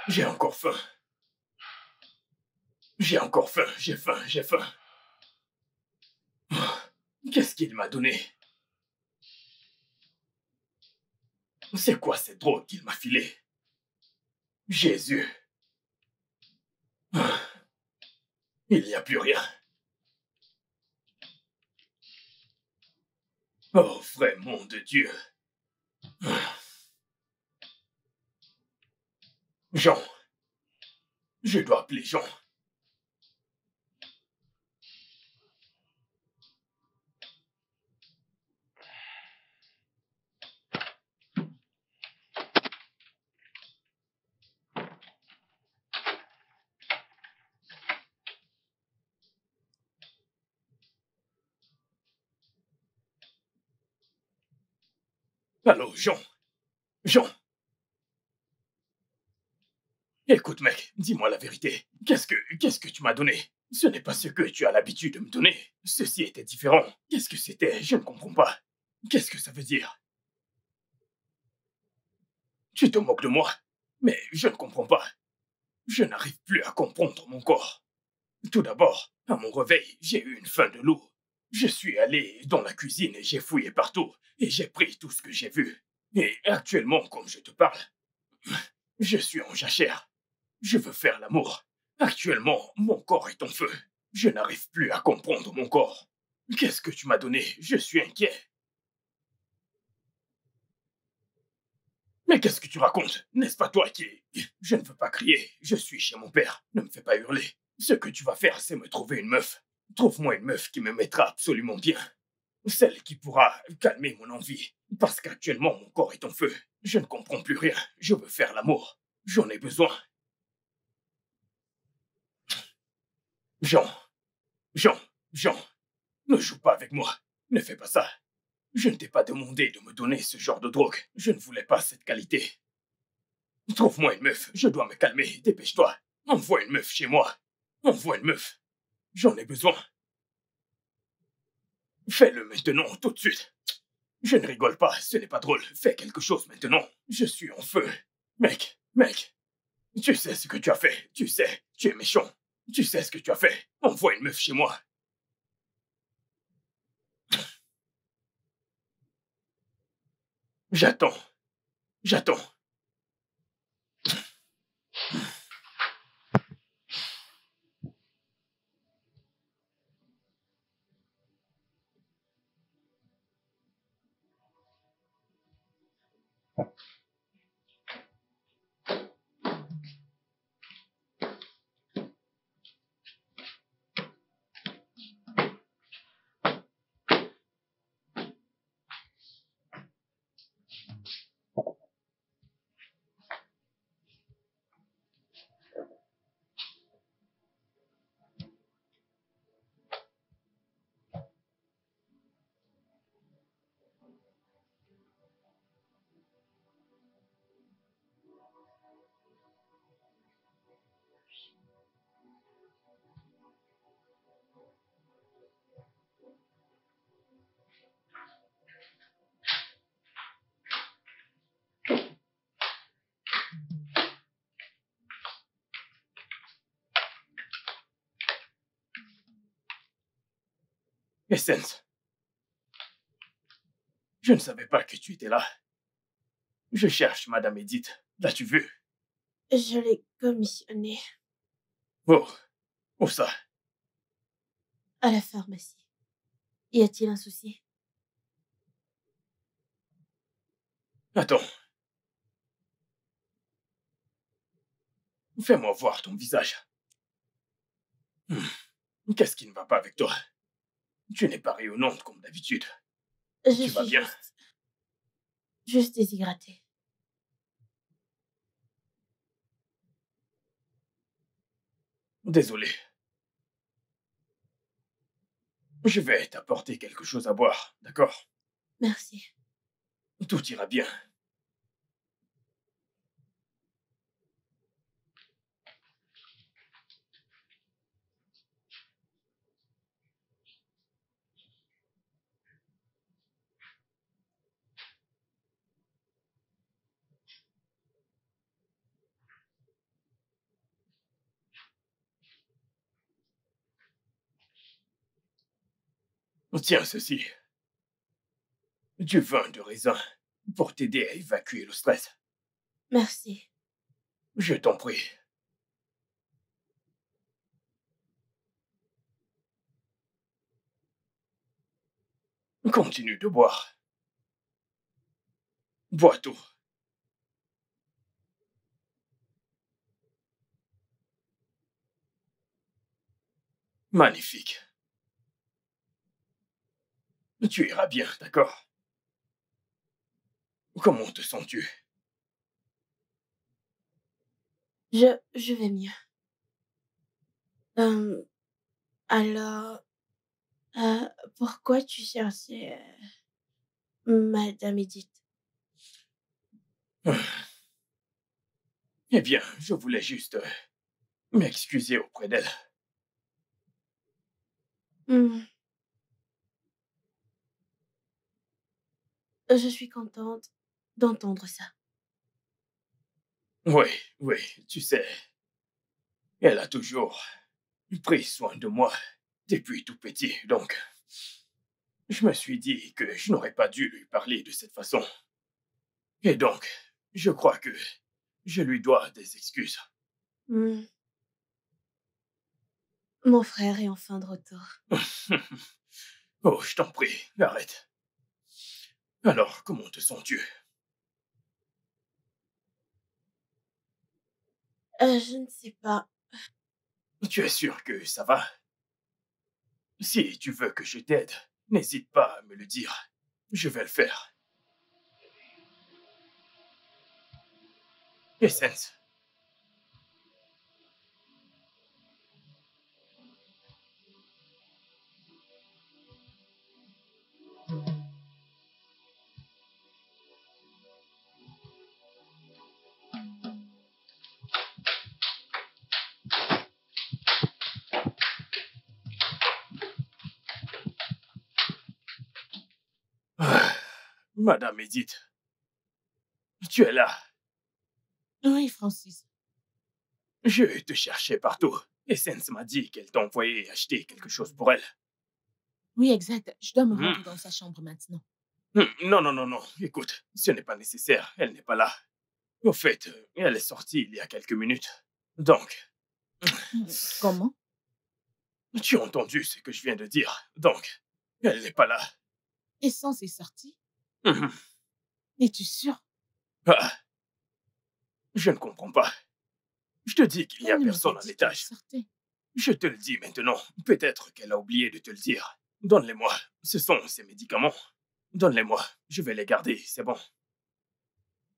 Speaker 1: J'ai encore faim. J'ai encore faim, j'ai faim, j'ai faim. Qu'est-ce qu'il m'a donné? C'est quoi cette drogue qu'il m'a filée? Jésus. Il n'y a plus rien. Oh, vrai nom de Dieu. Jean. Je dois appeler Jean. Allô, Jean. Jean. Écoute, mec, dis-moi la vérité. Qu'est-ce que tu m'as donné? Ce n'est pas ce que tu as l'habitude de me donner. Ceci était différent. Qu'est-ce que c'était? Je ne comprends pas. Qu'est-ce que ça veut dire? Tu te moques de moi? Mais je ne comprends pas. Je n'arrive plus à comprendre mon corps. Tout d'abord, à mon réveil, j'ai eu une faim de loup. Je suis allé dans la cuisine et j'ai fouillé partout. Et j'ai pris tout ce que j'ai vu. Et actuellement, comme je te parle, je suis en jachère. Je veux faire l'amour. Actuellement, mon corps est en feu. Je n'arrive plus à comprendre mon corps. Qu'est-ce que tu m'as donné? Je suis inquiet. Mais qu'est-ce que tu racontes? N'est-ce pas toi qui... Je ne veux pas crier. Je suis chez mon père. Ne me fais pas hurler. Ce que tu vas faire, c'est me trouver une meuf. Trouve-moi une meuf qui me mettra absolument bien. Celle qui pourra calmer mon envie. Parce qu'actuellement, mon corps est en feu. Je ne comprends plus rien. Je veux faire l'amour. J'en ai besoin. Jean. Jean. Jean. Ne joue pas avec moi. Ne fais pas ça. Je ne t'ai pas demandé de me donner ce genre de drogue. Je ne voulais pas cette qualité. Trouve-moi une meuf. Je dois me calmer. Dépêche-toi. Envoie une meuf chez moi. Envoie une meuf. J'en ai besoin. Fais-le maintenant, tout de suite. Je ne rigole pas, ce n'est pas drôle. Fais quelque chose maintenant. Je suis en feu. Mec, tu sais ce que tu as fait. Tu sais, tu es méchant. Tu sais ce que tu as fait. Envoie une meuf chez moi. J'attends. J'attends. Essence. Je ne savais pas que tu étais là. Je cherche Madame Edith. L'as-tu vue?
Speaker 2: Je l'ai commissionnée
Speaker 1: Oh. Où ça?
Speaker 2: à la pharmacie. Y a-t-il un souci?
Speaker 1: Attends. Fais-moi voir ton visage. Qu'est-ce qui ne va pas avec toi? Tu n'es pas rayonnante comme d'habitude.
Speaker 2: Je
Speaker 1: Tu vas
Speaker 2: suis
Speaker 1: bien?
Speaker 2: juste déshydratée.
Speaker 1: Désolé. Je vais t'apporter quelque chose à boire, d'accord?
Speaker 2: Merci.
Speaker 1: Tout ira bien. Tiens ceci. Du vin de raisin pour t'aider à évacuer le stress.
Speaker 2: Merci.
Speaker 1: Je t'en prie. Continue de boire. Bois tout. Magnifique. Tu iras bien, d'accord? Comment te sens-tu?
Speaker 2: Je vais mieux. Alors, pourquoi tu cherchais Madame Edith?
Speaker 1: Eh bien, je voulais juste m'excuser auprès d'elle.
Speaker 2: Hmm. Je suis contente d'entendre ça.
Speaker 1: Oui, oui, tu sais, elle a toujours pris soin de moi depuis tout petit, donc je me suis dit que je n'aurais pas dû lui parler de cette façon. Et donc, je crois que je lui dois des excuses.
Speaker 2: Hmm. Mon frère est enfin de retour.
Speaker 1: Oh, je t'en prie, arrête. Alors, comment te sens-tu?
Speaker 2: Je ne sais pas.
Speaker 1: Tu es sûr que ça va? Si tu veux que je t'aide, n'hésite pas à me le dire. Je vais le faire. Essence. Ah, Madame Edith, tu es là.
Speaker 7: Oui, Francis.
Speaker 1: Je te cherchais partout. Essence m'a dit qu'elle t'a envoyé acheter quelque chose pour elle.
Speaker 7: Oui, exact. Je dois me
Speaker 1: Hmm.
Speaker 7: rendre dans sa chambre maintenant.
Speaker 1: Non, non, non, non. Écoute, ce n'est pas nécessaire. Elle n'est pas là. Au fait, elle est sortie il y a quelques minutes. Donc,
Speaker 7: Comment?
Speaker 1: tu as entendu ce que je viens de dire. Donc, elle n'est pas là.
Speaker 7: Essence est sortie?
Speaker 1: Mhm.
Speaker 7: Es-tu sûr?
Speaker 1: Ah, je ne comprends pas. Je te dis qu'il n'y a
Speaker 7: Elle ne m'a
Speaker 1: personne
Speaker 7: pas
Speaker 1: à
Speaker 7: dit qu'elle
Speaker 1: l'étage.
Speaker 7: sortait.
Speaker 1: Je te le dis maintenant. Peut-être qu'elle a oublié de te le dire. Donne-les-moi. Ce sont ses médicaments. Donne-les-moi. Je vais les garder. C'est bon.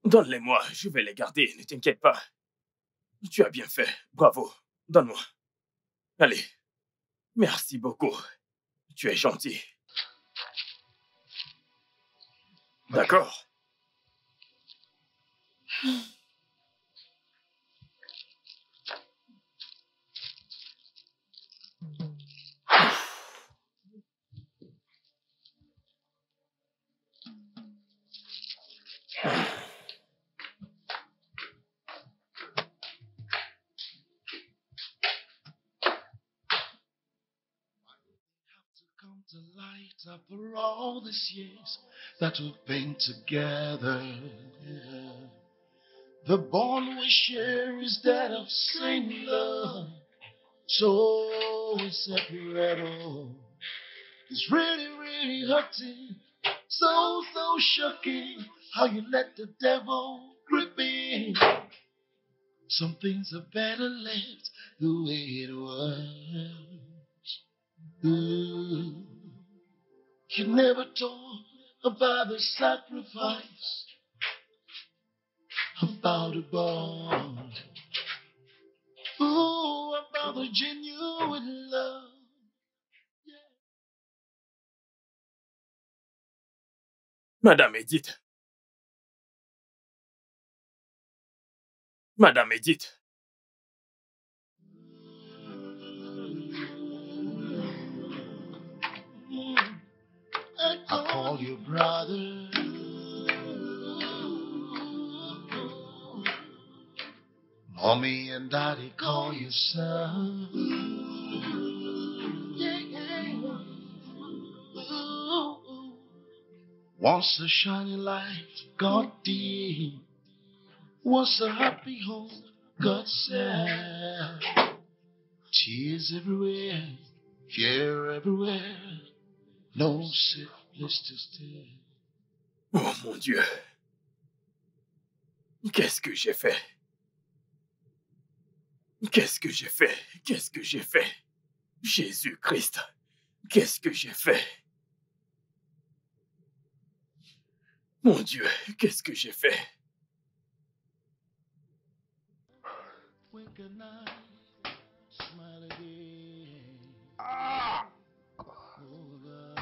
Speaker 1: Donne-les-moi. Je vais les garder. Ne t'inquiète pas. Tu as bien fait. Bravo. Donne-moi. Allez. Merci beaucoup. Tu es gentil. D'accord.
Speaker 6: Come to light after all these years that we've been together. Yeah. The bond we share is that of same love. So inseparable. It's really, really hurting. So, so shocking how you let the devil grip in. Some things are better left the way it was. Ooh. You never talk about the sacrifice, about the bond. Ooh, about the genuine love.
Speaker 1: Madame Edith. Madame Edith.
Speaker 6: I call you brother. Mommy and daddy call you son. Yeah, yeah. Once a shining light got dim. Once a happy home got sad. Tears everywhere, fear everywhere. No safe place to stay.
Speaker 1: Oh mon Dieu. Qu'est-ce que j'ai fait? Qu'est-ce que j'ai fait? Qu'est-ce que j'ai fait? Jésus-Christ, qu'est-ce que j'ai fait? Mon Dieu, qu'est-ce que j'ai fait?
Speaker 6: Wink an eye, smile again. Oh, God.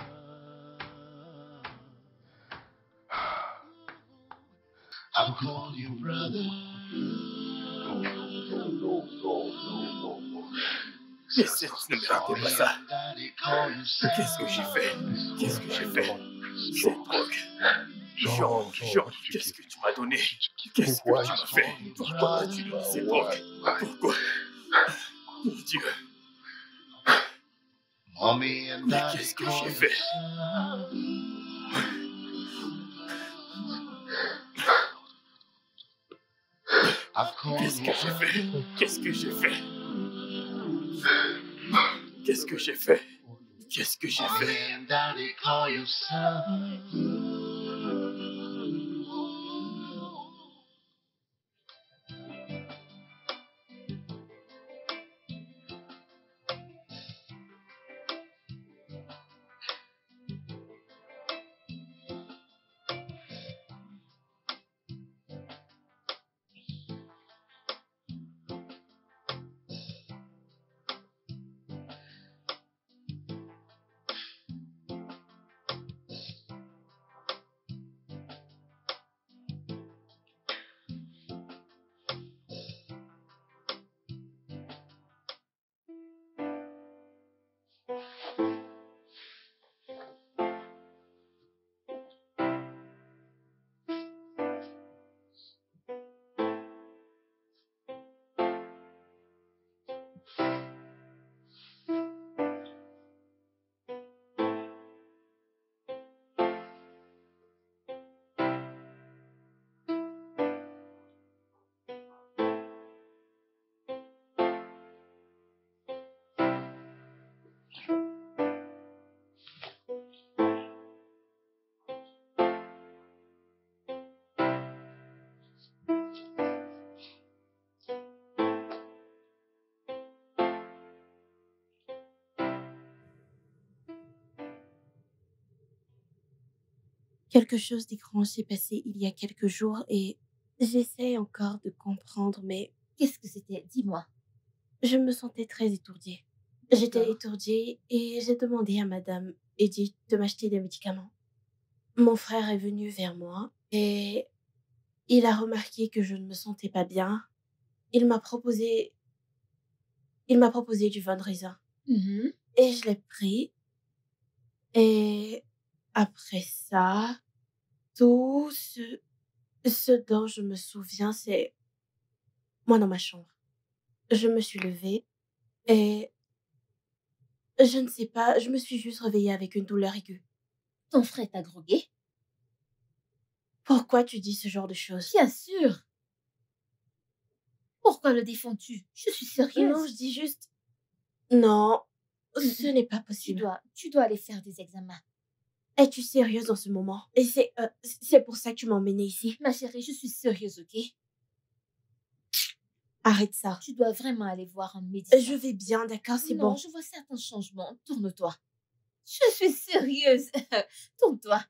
Speaker 6: I'll call you brother.
Speaker 1: Mais Seth ne méritait pas ça.
Speaker 6: Daddy call you son.
Speaker 1: Qu'est-ce que j'ai fait? Qu'est-ce que j'ai fait? Cette drogue. Jean, qu'est-ce que tu m'as donné? Qu'est-ce que tu m'as fait? Pourquoi as-tu donné cette drogue? Pourquoi? Mon Dieu,
Speaker 6: Mommy and
Speaker 1: mais
Speaker 6: daddy
Speaker 1: qu'est-ce que
Speaker 6: call
Speaker 1: j'ai
Speaker 6: you
Speaker 1: fait?
Speaker 6: son. I call
Speaker 1: Qu'est-ce
Speaker 6: you
Speaker 1: que j'ai fait? Qu'est-ce que j'ai fait? Qu'est-ce que j'ai fait? Qu'est-ce que j'ai
Speaker 6: Mommy
Speaker 1: fait?
Speaker 6: and daddy call you son.
Speaker 2: Quelque chose d'écran s'est passé il y a quelques jours et j'essaie encore de comprendre, mais
Speaker 3: Qu'est-ce que c'était? Dis-moi.
Speaker 2: je me sentais très étourdie. J'étais
Speaker 3: D'accord.
Speaker 2: étourdie et j'ai demandé à Madame Edith de m'acheter des médicaments. Mon frère est venu vers moi et il a remarqué que je ne me sentais pas bien. Il m'a proposé, il m'a proposé du Von Raisin
Speaker 3: Mhm.
Speaker 2: et je l'ai pris. Et après ça, tout ce dont je me souviens, c'est moi dans ma chambre. Je me suis levée et je ne sais pas, je me suis juste réveillée avec une douleur aiguë.
Speaker 3: Ton frère t'a drogué?
Speaker 2: Pourquoi tu dis ce genre de choses?
Speaker 3: Bien sûr. Pourquoi le défends-tu? Je suis sérieuse.
Speaker 2: Non, je dis juste non, ce n'est pas
Speaker 3: Tu
Speaker 2: possible.
Speaker 3: dois aller faire des examens.
Speaker 2: Es-tu sérieuse en ce moment? Et c'est pour ça que tu m'as emmenée ici.
Speaker 3: Ma chérie, je suis sérieuse, ok?
Speaker 2: Arrête ça.
Speaker 3: Tu dois vraiment aller voir un médecin.
Speaker 2: Je vais bien, d'accord, c'est
Speaker 3: Non,
Speaker 2: bon.
Speaker 3: je vois certains changements. Tourne-toi. Je suis sérieuse. Tourne-toi.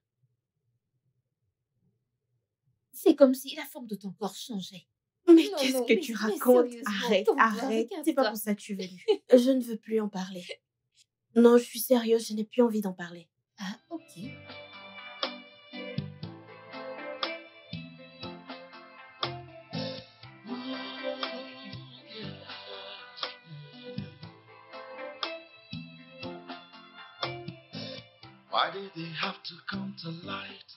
Speaker 3: C'est comme si la forme de ton corps changeait.
Speaker 2: Mais
Speaker 3: Non,
Speaker 2: qu'est-ce
Speaker 3: non,
Speaker 2: que
Speaker 3: mais-
Speaker 2: tu
Speaker 3: mais
Speaker 2: racontes?
Speaker 3: sérieusement,
Speaker 2: Arrête,
Speaker 3: tourne-toi,
Speaker 2: arrête. C'est pas
Speaker 3: regarde-toi.
Speaker 2: pour ça que tu es venue. Je ne veux plus en parler. Non, je suis sérieuse, je n'ai plus envie d'en parler.
Speaker 3: Ah, ok.
Speaker 6: Why did they have to come to light?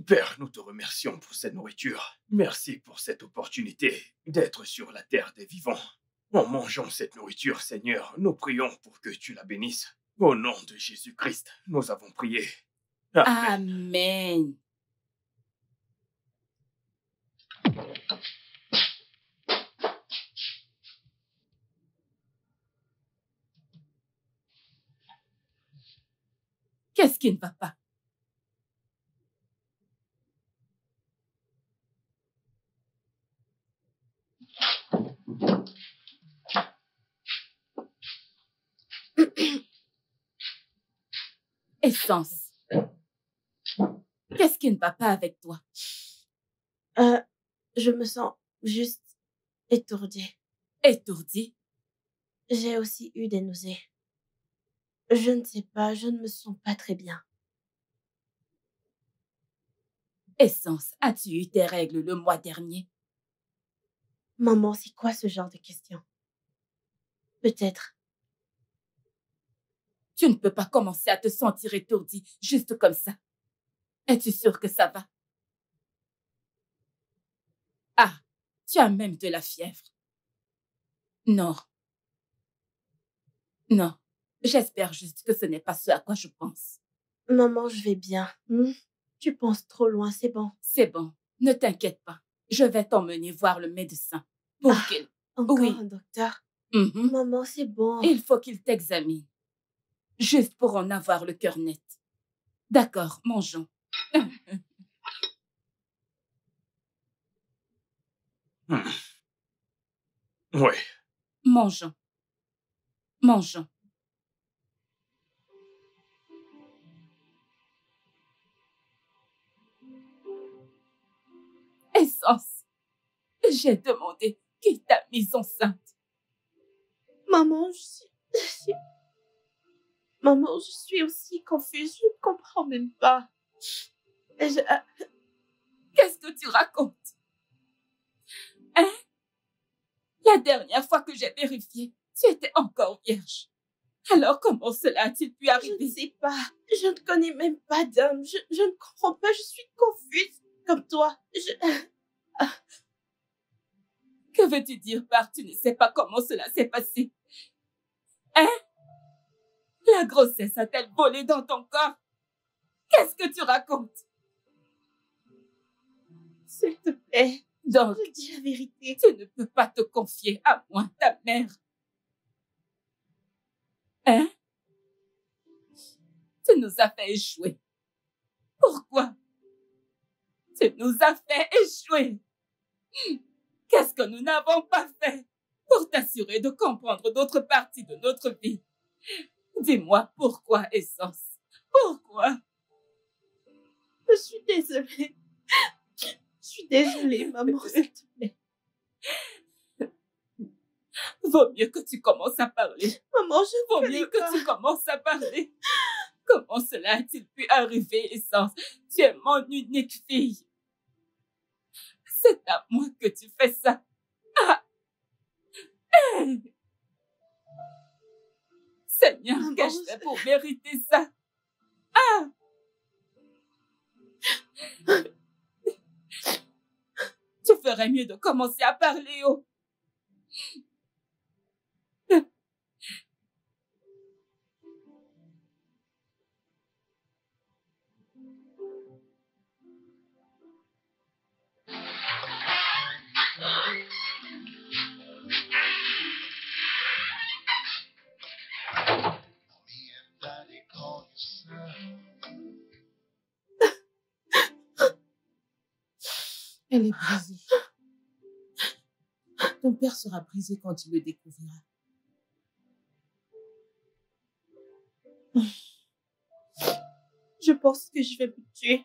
Speaker 1: Père, nous te remercions pour cette nourriture. Merci pour cette opportunité d'être sur la terre des vivants. En mangeant cette nourriture, Seigneur, nous prions pour que tu la bénisses. Au nom de Jésus-Christ, nous avons prié.
Speaker 4: Amen. Qu'est-ce qui ne va pas? Essence. Qu'est-ce qui ne va pas avec toi?
Speaker 2: Je me sens juste étourdie.
Speaker 4: Étourdie?
Speaker 2: J'ai aussi eu des nausées. Je ne sais pas, je ne me sens pas très bien.
Speaker 4: Essence, as-tu eu tes règles le mois dernier?
Speaker 2: Maman, c'est quoi ce genre de question? Peut-être.
Speaker 4: Tu ne peux pas commencer à te sentir étourdie juste comme ça. Es-tu sûre que ça va? Ah, tu as même de la fièvre. Non. Non. J'espère juste que ce n'est pas ce à quoi je pense.
Speaker 2: Maman, je vais bien. Tu penses trop loin, c'est bon.
Speaker 4: C'est bon. Ne t'inquiète pas. Je vais t'emmener voir le médecin pour qu'il...
Speaker 2: Encore
Speaker 4: Oui.
Speaker 2: un docteur?
Speaker 4: Mhm.
Speaker 2: Maman, c'est bon.
Speaker 4: Il faut qu'il t'examine. Juste pour en avoir le cœur net. D'accord, mangeons.
Speaker 1: Oui.
Speaker 4: Mangeons. Mangeons. Essence, j'ai demandé qui t'a mise enceinte.
Speaker 2: Maman, Maman, je suis aussi confuse. Je ne comprends même pas.
Speaker 4: Qu'est-ce que tu racontes? Hein? La dernière fois que j'ai vérifié, tu étais encore vierge. Alors comment cela a-t-il pu
Speaker 2: Je
Speaker 4: arriver?
Speaker 2: ne sais pas. Je ne connais même pas d'homme. Je ne comprends pas. Je suis confuse comme toi.
Speaker 4: Que veux-tu dire par tu ne sais pas comment cela s'est passé? Hein? La grossesse a-t-elle volé dans ton corps? Qu'est-ce que tu racontes?
Speaker 2: S'il te plaît,
Speaker 4: Donc,
Speaker 2: je dis la vérité.
Speaker 4: tu ne peux pas te confier à moi, ta mère. Hein? Tu nous as fait échouer. Pourquoi? Tu nous as fait échouer. Qu'est-ce que nous n'avons pas fait pour t'assurer de comprendre d'autres parties de notre vie? Dis-moi pourquoi, Essence? Pourquoi?
Speaker 2: Je suis désolée. Je suis désolée, maman, s'il te plaît.
Speaker 4: Vaut mieux que tu commences à parler.
Speaker 2: Maman, je
Speaker 4: Vaut
Speaker 2: ne
Speaker 4: mieux
Speaker 2: connais
Speaker 4: que
Speaker 2: pas.
Speaker 4: tu commences à parler. Comment cela a-t-il pu arriver, Essence? Tu es mon unique fille. C'est à moi que tu fais ça. Ah! Seigneur,
Speaker 2: Maman,
Speaker 4: qu'ai-je fait pour mériter ça? Ah! Tu ferais mieux de commencer à parler, oh.
Speaker 6: Mommy and Daddy call you son.
Speaker 7: Elle est brisée. Ton père sera brisé quand il le découvrira.
Speaker 2: Je pense que je vais me tuer.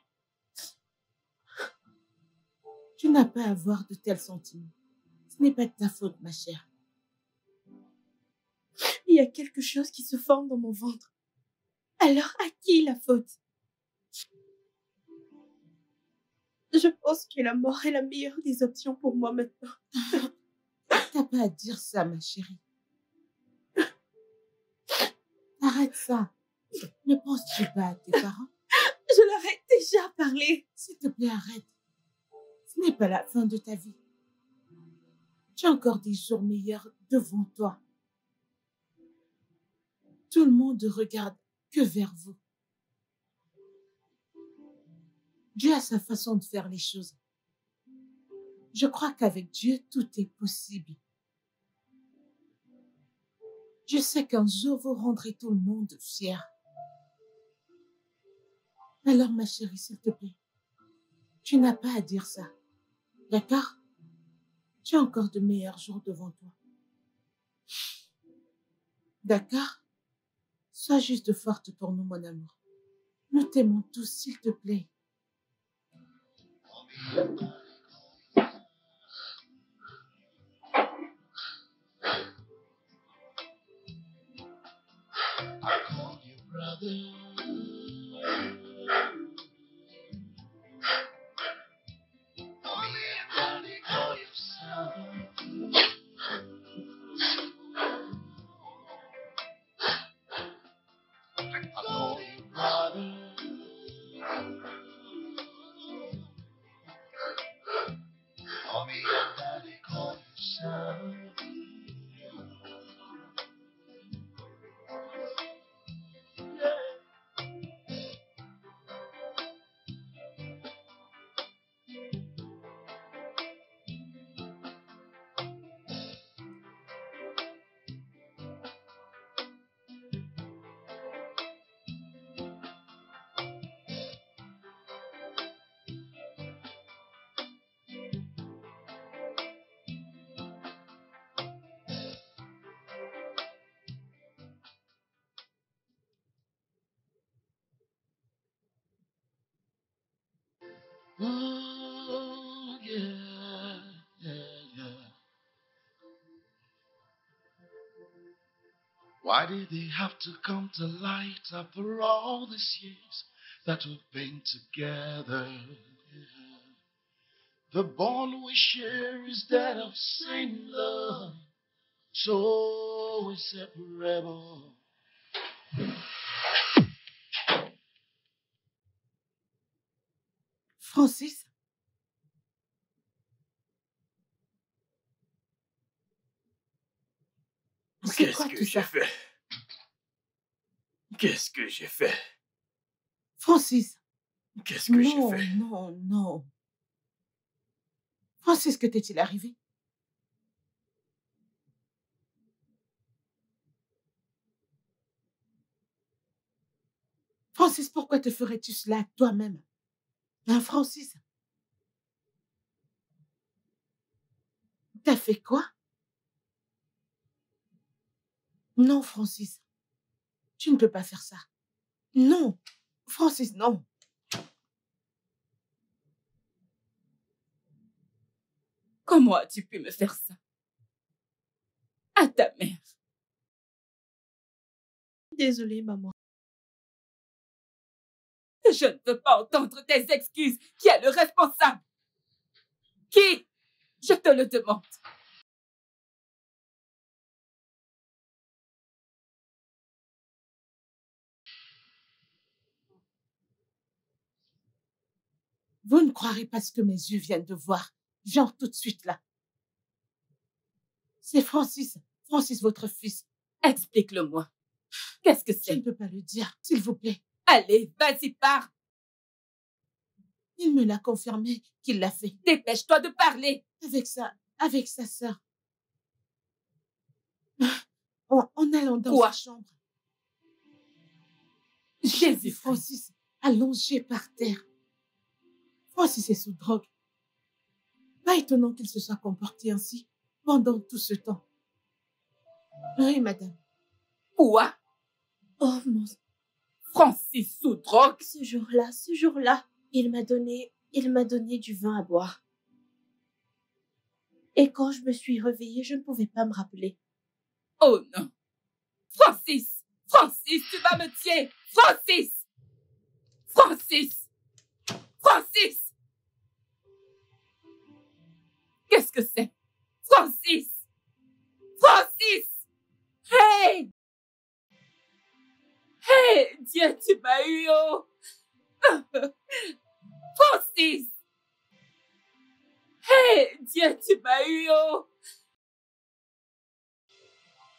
Speaker 7: Tu n'as pas à avoir de tels sentiments. Ce n'est pas de ta faute, ma chère.
Speaker 2: Il y a quelque chose qui se forme dans mon ventre. Alors, à qui la faute? Je pense que la mort est la meilleure des options pour moi maintenant.
Speaker 7: T'as pas à dire ça, ma chérie. Arrête ça. Ne penses-tu pas à tes parents?
Speaker 2: Je leur ai déjà parlé.
Speaker 7: S'il te plaît, arrête. Ce n'est pas la fin de ta vie. Tu as encore des jours meilleurs devant toi. Tout le monde regarde que vers vous. Dieu a sa façon de faire les choses. Je crois qu'avec Dieu, tout est possible. Je sais qu'un jour, vous rendrez tout le monde fier. Alors, ma chérie, s'il te plaît, tu n'as pas à dire ça. D'accord? Tu as encore de meilleurs jours devant toi. D'accord? Sois juste forte pour nous, mon amour. Nous t'aimons tous, s'il te plaît.
Speaker 6: I call you brother. Mommy and daddy call you son. I call you brother. Mommy and daddy call you son. Oh, yeah, yeah. Why did they have to come to light after all these years that we've been together? Yeah. The bond we share is that of same love, so inseparable.
Speaker 7: Francis? C'est
Speaker 1: Qu'est-ce
Speaker 7: quoi
Speaker 1: que
Speaker 7: tout
Speaker 1: j'ai
Speaker 7: ça?
Speaker 1: fait? Qu'est-ce que j'ai fait?
Speaker 7: Francis?
Speaker 1: Qu'est-ce que j'ai
Speaker 7: Non,
Speaker 1: fait?
Speaker 7: non, non. Francis, que t'est-il arrivé? Francis, pourquoi te ferais-tu cela toi-même? Hein, Francis? T'as fait quoi? Non, Francis. Tu ne peux pas faire ça. Non. Francis, non.
Speaker 4: Comment as-tu pu me faire ça? À ta mère.
Speaker 2: Désolée, maman.
Speaker 4: Je ne veux pas entendre tes excuses. Qui est le responsable? Qui? Je te le demande.
Speaker 7: Vous ne croirez pas ce que mes yeux viennent de voir. Genre tout de suite là. C'est Francis. Francis, votre fils.
Speaker 4: Explique-le-moi. Qu'est-ce que
Speaker 7: Je
Speaker 4: c'est?
Speaker 7: ne peux pas le dire, s'il vous plaît.
Speaker 4: Allez, vas-y, pars.
Speaker 7: Il me l'a confirmé qu'il l'a fait.
Speaker 4: Dépêche-toi de parler.
Speaker 7: Avec sa sœur. En allant dans
Speaker 4: Quoi?
Speaker 7: sa chambre.
Speaker 4: J'ai
Speaker 7: J'ai vu Francis allongé par terre. Francis est sous drogue. Pas étonnant qu'il se soit comporté ainsi pendant tout ce temps. Oui, madame.
Speaker 4: Quoi?
Speaker 2: Oh, mon...
Speaker 4: Francis sous drogue?
Speaker 2: Ce jour-là, il m'a donné du vin à boire. Et quand je me suis réveillée, je ne pouvais pas me rappeler.
Speaker 4: Oh non. Francis! Francis, tu vas me tuer! Francis! Francis! Francis! Qu'est-ce que c'est? Francis! Francis! Hey! Hey! Dieu, tu m'as eu, oh! Francis! Hey! Dieu, tu m'as eu, oh!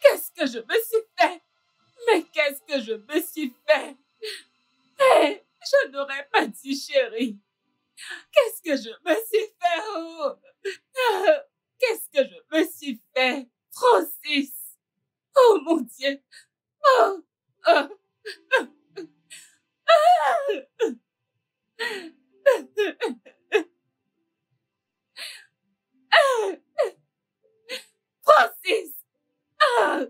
Speaker 4: Qu'est-ce que je me suis fait? Mais qu'est-ce que je me suis fait? Hey! Je n'aurais pas dit, chérie. Qu'est-ce que je me suis fait? Oh! Qu'est-ce que je me suis fait? Francis! Oh mon Dieu! Oh! Oh! Francis! Ah!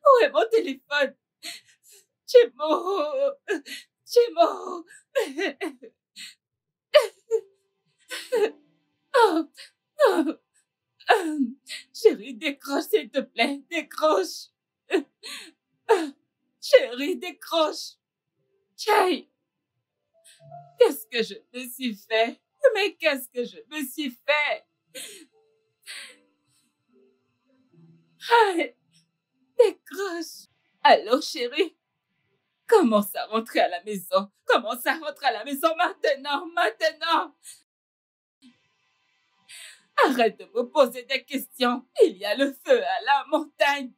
Speaker 4: Où est mon téléphone? Chimo! Chimo! Oh! Oh! Chérie, décroche, s'il te plaît, décroche. Chérie, décroche. Chai, qu'est-ce que je me suis fait? Mais qu'est-ce que je me suis fait? Aïe, décroche. Allô, chérie? Commence à rentrer à la maison. Commence à rentrer à la maison maintenant, maintenant. Arrête de me poser des questions. Il y a le feu à la montagne.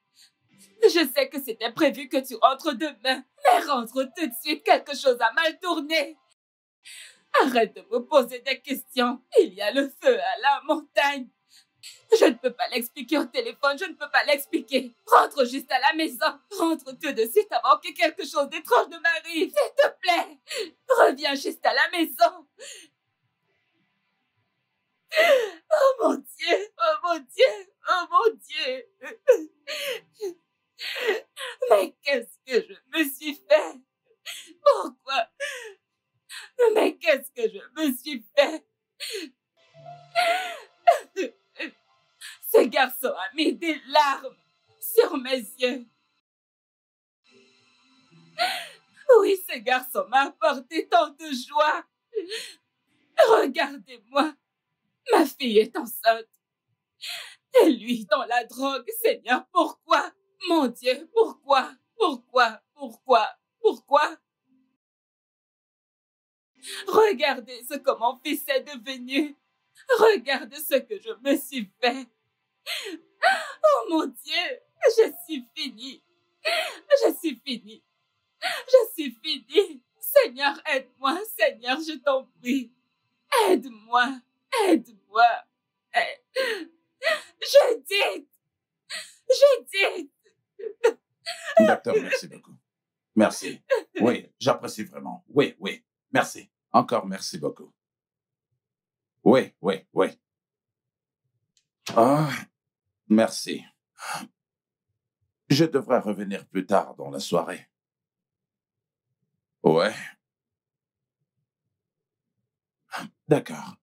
Speaker 4: Je sais que c'était prévu que tu rentres demain, mais rentre tout de suite, quelque chose a mal tourné. Arrête de me poser des questions. Il y a le feu à la montagne. Je ne peux pas l'expliquer au téléphone, je ne peux pas l'expliquer. Rentre juste à la maison. Rentre tout de suite avant que quelque chose d'étrange ne m'arrive. S'il te plaît, reviens juste à la maison. Oh mon Dieu, oh mon Dieu, oh mon Dieu. Mais qu'est-ce que je me suis fait? Pourquoi? Mais qu'est-ce que je me suis fait? Ce garçon a mis des larmes sur mes yeux. Oui, ce garçon m'a apporté tant de joie. Regardez-moi, ma fille est enceinte. Et lui dans la drogue, Seigneur, pourquoi? Mon Dieu, pourquoi? Pourquoi? Pourquoi? Pourquoi? Regardez ce que mon fils est devenu. Regardez ce que je me suis fait. Oh mon Dieu, je suis finie. Je suis finie. Je suis finie. Seigneur, aide-moi. Seigneur, je t'en prie. Aide-moi. Aide-moi. Je dis. Je dis.
Speaker 5: Docteur, merci beaucoup. Merci. Oui, j'apprécie vraiment. Oui, oui. Merci. Encore merci beaucoup. Oui, oui, oui. Ah, merci. Je devrais revenir plus tard dans la soirée. Ouais. D'accord.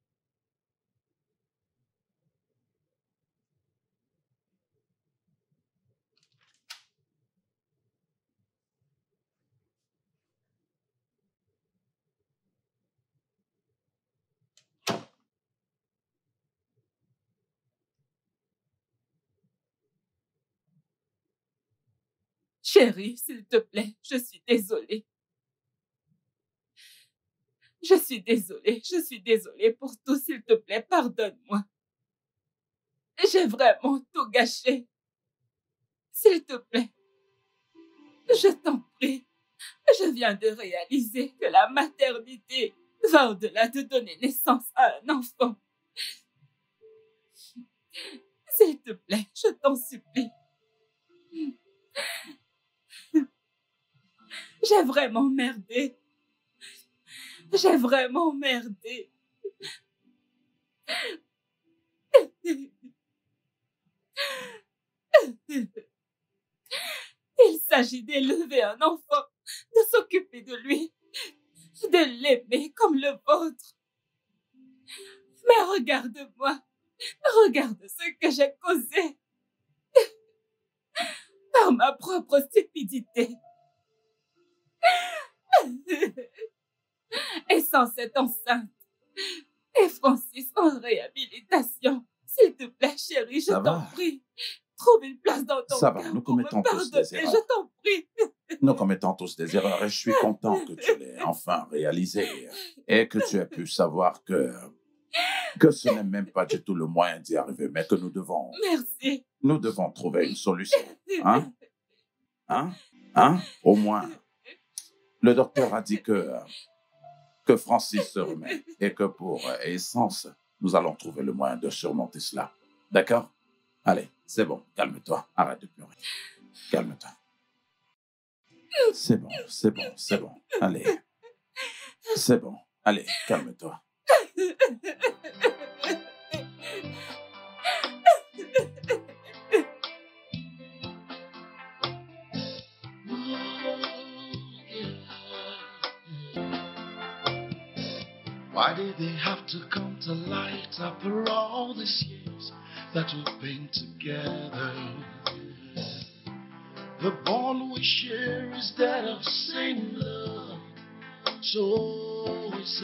Speaker 4: Chérie, s'il te plaît, je suis désolée. Je suis désolée pour tout, s'il te plaît, pardonne-moi. J'ai vraiment tout gâché. S'il te plaît, je t'en prie. Je viens de réaliser que la maternité va au-delà de donner naissance à un enfant. S'il te plaît, je t'en supplie. J'ai vraiment merdé. J'ai vraiment merdé. Il s'agit d'élever un enfant, de s'occuper de lui, de l'aimer comme le vôtre. Mais regarde-moi, regarde ce que j'ai causé par ma propre stupidité. Et sans cette enceinte, et Francis en réhabilitation. S'il te plaît, chérie, je t'en prie. Trouve une place dans ton cœur
Speaker 5: nous
Speaker 4: pour me
Speaker 5: commettons tous des
Speaker 4: pardonner,
Speaker 5: erreurs.
Speaker 4: je t'en prie.
Speaker 5: Nous commettons tous des erreurs et je suis content que tu l'aies enfin réalisé et que tu aies pu savoir que que ce n'est même pas du tout le moyen d'y arriver, mais que nous devons trouver une solution. Hein? Au moins, le docteur a dit que Francis se remet et que pour Essence, nous allons trouver le moyen de surmonter cela. D'accord? Allez, c'est bon, calme-toi, arrête de pleurer. Calme-toi. C'est bon. Allez. C'est bon, allez, calme-toi.
Speaker 6: Why did they have to come to light after all these years that we've been together? The bond we share is that of same love, so it's